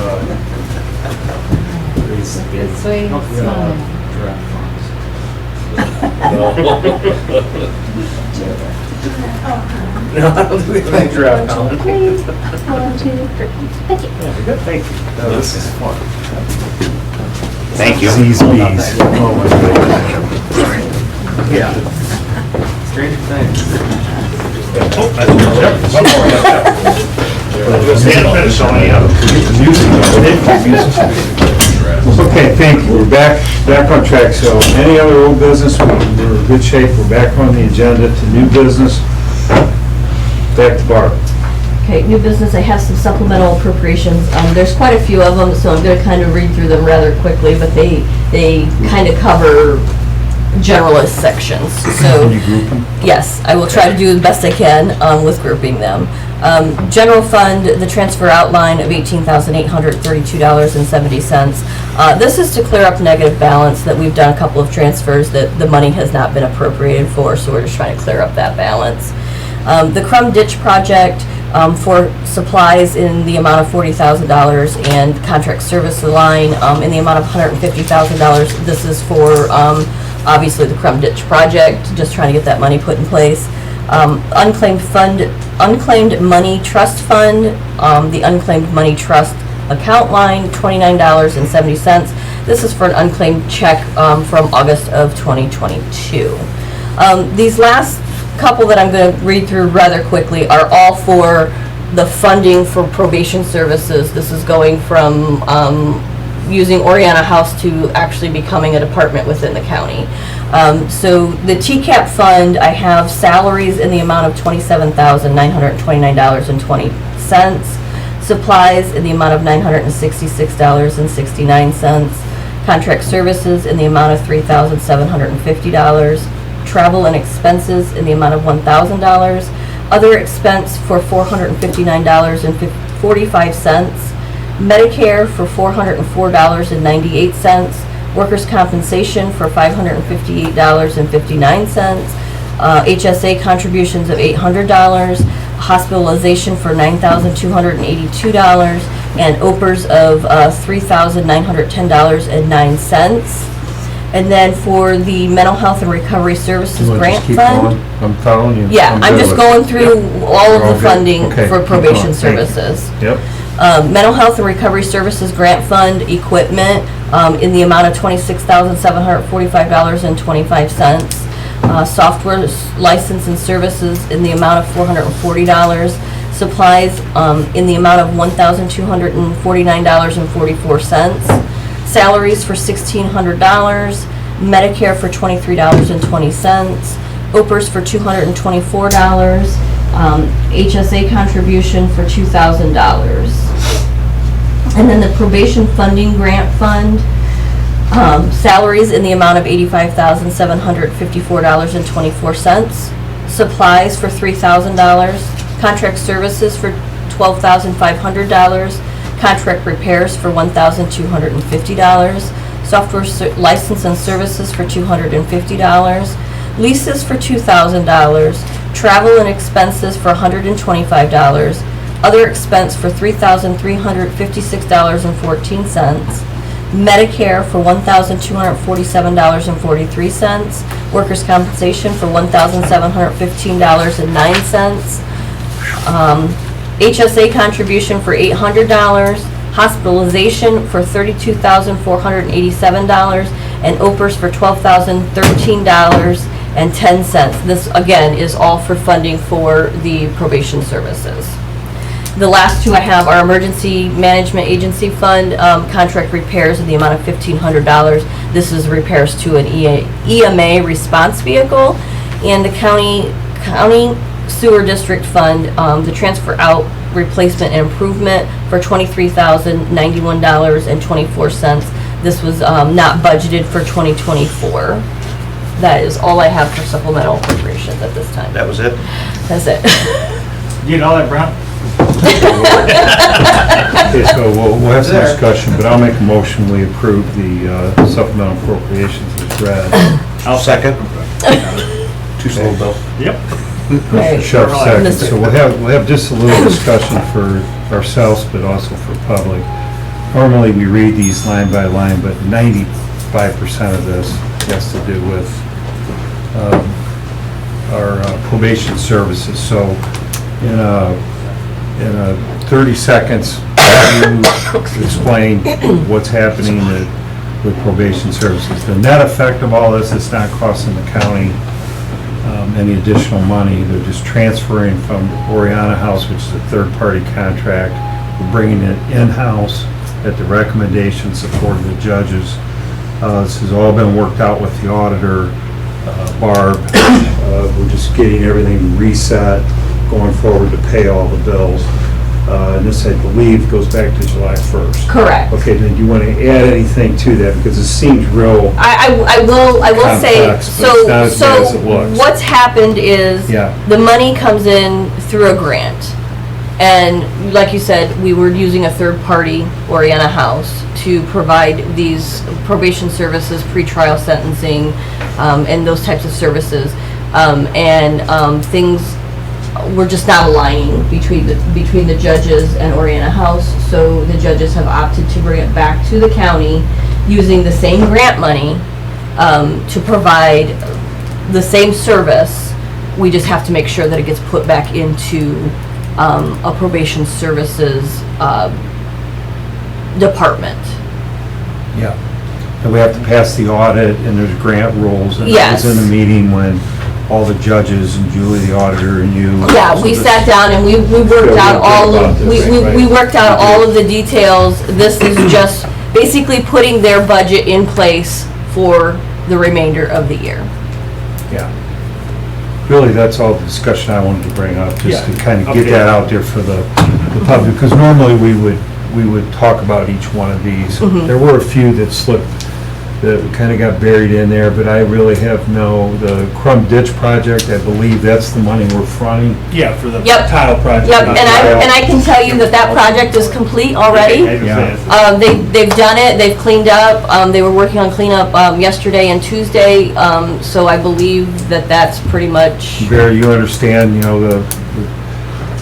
way, smile. Please. 1, 2, 3. Thank you. Thank you. No, this is fun. Thank you. Bees, bees. Oh, my goodness. Stranger Things. Stand finish on any other. Okay, thank you. We're back on track. So any other old business, we're in good shape. We're back on the agenda to new business. Back to Barb. Okay, new business, I have some supplemental appropriations. There's quite a few of them, so I'm gonna kind of read through them rather quickly, but they kind of cover generalist sections, so. Can you group them? Yes, I will try to do the best I can with grouping them. General fund, the transfer outline of $18,832.70. This is to clear up negative balance that we've done a couple of transfers that the money has not been appropriated for, so we're just trying to clear up that balance. The Crum Ditch project for supplies in the amount of $40,000 and contract service line in the amount of $150,000. This is for obviously the Crum Ditch project, just trying to get that money put in place. Unclaimed money trust fund, the unclaimed money trust account line, $29.70. This is for an unclaimed check from August of 2022. These last couple that I'm going to read through rather quickly are all for the funding for probation services. This is going from using Oriana House to actually becoming a department within the county. So the TCAP fund, I have salaries in the amount of $27,929.20. Supplies in the amount of $966.69. Contract services in the amount of $3,750. Travel and expenses in the amount of $1,000. Other expense for $459.45. Medicare for $404.98. Workers' compensation for $558.59. HSA contributions of $800. Hospitalization for $9,282. And OPERS of $3,910.09. And then for the Mental Health and Recovery Services You wanna Grant just keep Fund. going? I'm following you. Yeah, I'm good just with going it. through all of We're all the good? funding Okay, for keep probation going. Thank you. services. Yep. Mental Health and Recovery Services Grant Fund equipment in the amount of $26,745.25. Software license and services in the amount of $440. Supplies in the amount of $1,249.44. Salaries for $1,600. Medicare for $23.20. OPERS for $224. HSA contribution for $2,000. And then the probation funding grant fund, salaries in the amount of $85,754.24. Supplies for $3,000. Contract services for $12,500. Contract repairs for $1,250. Software license and services for $250. Leases for $2,000. Travel and expenses for $125. Other expense for $3,356.14. Medicare for $1,247.43. Workers' compensation for $1,715.09. HSA contribution for $800. Hospitalization for $32,487. And OPERS for $12,013.10. This, again, is all for funding for the probation services. The last two I have are Emergency Management Agency Fund, contract repairs in the amount of $1,500. This is repairs to an EMA response vehicle. And the County Sewer District Fund, the transfer out replacement and improvement for $23,091.24. This was not budgeted for 2024. That is all I have for supplemental appropriations at this time. That was it? That's it. You know that, Brown? Okay, so we'll have some discussion, but I'll make a motion, we approve the supplemental appropriations as read. I'll second. Too slow, Bill. Yep. Mr. Sharp seconds. So we'll have just a little discussion for ourselves, but also for public. Normally, we read these line by line, but 95% of this has to do with our probation services. So in a 30 seconds, you explain what's happening with probation services. The net effect of all this, it's not costing the county any additional money. They're just transferring from Oriana House, which is a third-party contract. We're bringing it in-house at the recommendation, support of the judges. This has all been worked out with the auditor, Barb. We're just getting everything reset going forward to pay all the bills. And this, I believe, goes back to July 1st. Correct. Okay, then do you want to add anything to that? Because it seems real, I will say, Complex, but it's not as bad as it looks. what's happened is, Yeah. the money comes in through a grant. And like you said, we were using a third party, Oriana House, to provide these probation services, pretrial sentencing, and those types of services. Things were just not aligning between the judges and Oriana House, so the judges have opted to bring it back to the county using the same grant money to provide the same service. We just have to make sure that it gets put back into a probation services department. yeah. And we have to pass the audit, and there's grant rules. And I Yes. was in the meeting when all the judges and Julie, the auditor, and you. Yeah, so we this- sat down and we worked Feel out real all good of, about this, right? we worked out all of the details. This is just basically putting their budget in place for the remainder of the year. Yeah. Really, that's all the discussion I wanted to bring up, just to Yeah. kind of get Okay. that out there for the public, because normally we would talk about each one of these. Mhm. There were a few that slipped, that kind of got buried in there, but I really have the Crum Ditch project, I believe that's the money we're fronting. Yeah, for the Yep. tile project. Yep, and I can tell you that project is complete already. They've done it, they've cleaned up, they were working on cleanup, yesterday and Tuesday, so I believe that that's pretty much, Barry, you understand,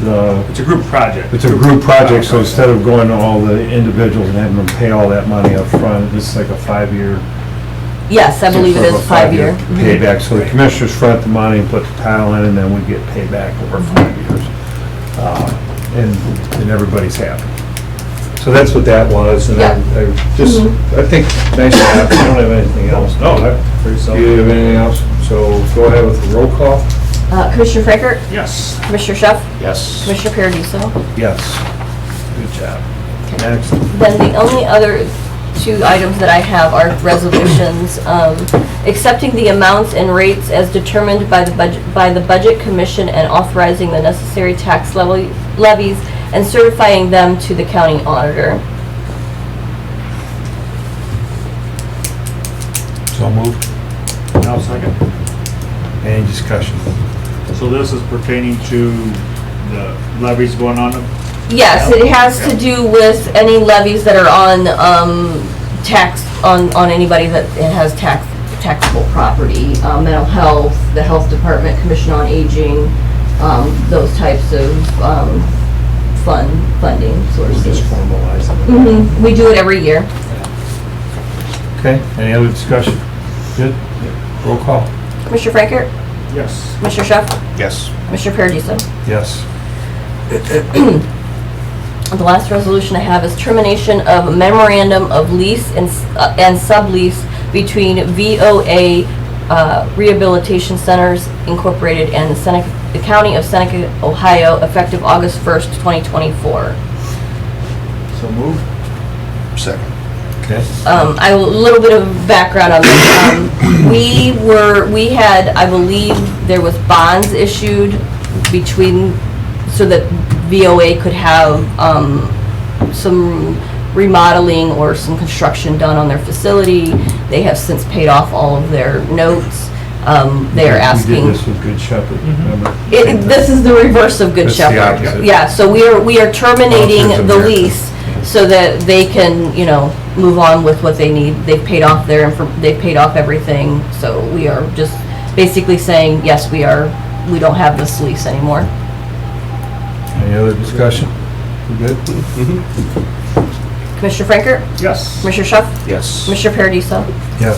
the, It's a group project. it's a group project, so instead of going to all the individuals and having them pay all that money up front, this is like a 5-year. yes, I believe it is sort of a 5-year. Payback, so the commissioners front the money and put the tile in, and then we get paid back over 5 years. And everybody's happy. So that's what that was, and Yeah. I think, nice to have, I don't have anything else. No, that's pretty Do solid. you have anything else? So go ahead with the roll call. Commissioner Frankert, Yes. Commissioner Schuff, Yes. Commissioner Paradiso. Yes. Good job. Next. Then the only other two items that I have are resolutions, accepting the amounts and rates as determined by the Budget Commission and authorizing the necessary tax levies and certifying them to the county auditor. So moved. Now second. Any discussion? So this is pertaining to the levies going on? Yes, it has to do with any levies that are on, tax, on anybody that has taxable property, mental health, the health department, commission on aging, those types of, funding sources. formalize it. Mhm, we do it every year. Okay, any other discussion? Good? Roll call. Commissioner Frankert, Yes. Commissioner Schuff, Yes. Commissioner Paradiso. Yes. The last resolution I have is termination of memorandum of lease and sublease between VOA Rehabilitation Centers Incorporated and the County of Seneca, Ohio, effective August 1st, 2024. So moved. Second. Okay. A little bit of background on this. We had, I believe, there was bonds issued between, so that VOA could have some remodeling or some construction done on their facility. They have since paid off all of their notes. They are We asking. did this with Good Shepherd, remember? This is the reverse of Good It's the Shepherd. opposite. Yeah, so we are terminating Vouchers of the America. lease so that they can, move on with what they need. They've paid off they've paid off everything, so we are just basically saying, yes, we don't have this lease anymore. Any other discussion? We good? Commissioner Frankert, Yes. Commissioner Schuff, Yes. Commissioner Paradiso. Yes.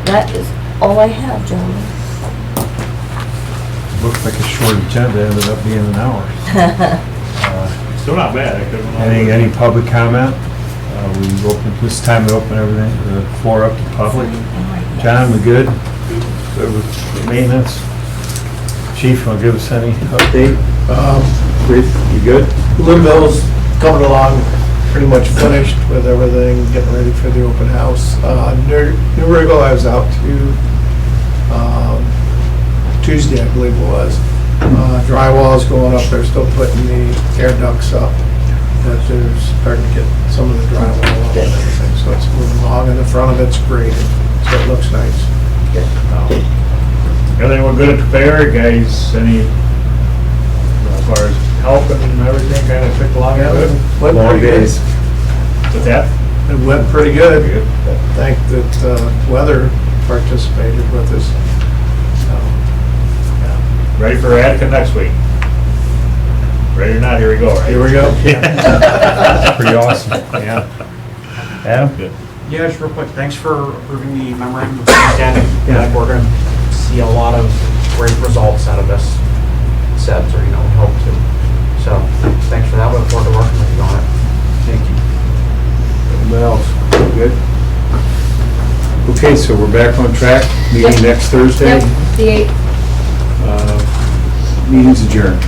That is all I have, gentlemen. Looked like a short agenda, ended up being an hour. Still not bad. I couldn't. Any public comment? We open, this time we open everything, the floor up to public. John, we good? Good with maintenance? Chief, want to give us any update? Brief, you good? Linville's coming along, pretty much finished with everything, getting ready for the open house. Newrigo, I was out to Tuesday, I believe it was. Drywall's going up, they're still putting the air ducts up, but they're starting to get some of the drywall up and everything, so it's moving along, and the front of it's graded, so it looks nice. Everything went good at the fair, guys, any, as far as help and everything, kind of took along good? Went Long pretty good. days. With that? It went pretty good. Thank that weather participated with us. Ready for Attica next week? Ready or not, here we go, right? Here we go. Pretty awesome. Yeah. Adam? Yeah, just real quick, thanks for approving the memorandum of understanding. Yeah, we're going to see a lot of great results out of this set, or, hope to. So, thanks for that, look forward to working with you on it. Thank you. Anybody else? Good? Okay, so we're back on track, meeting Yep. next Thursday. Yep, the 8th. Meeting's adjourned.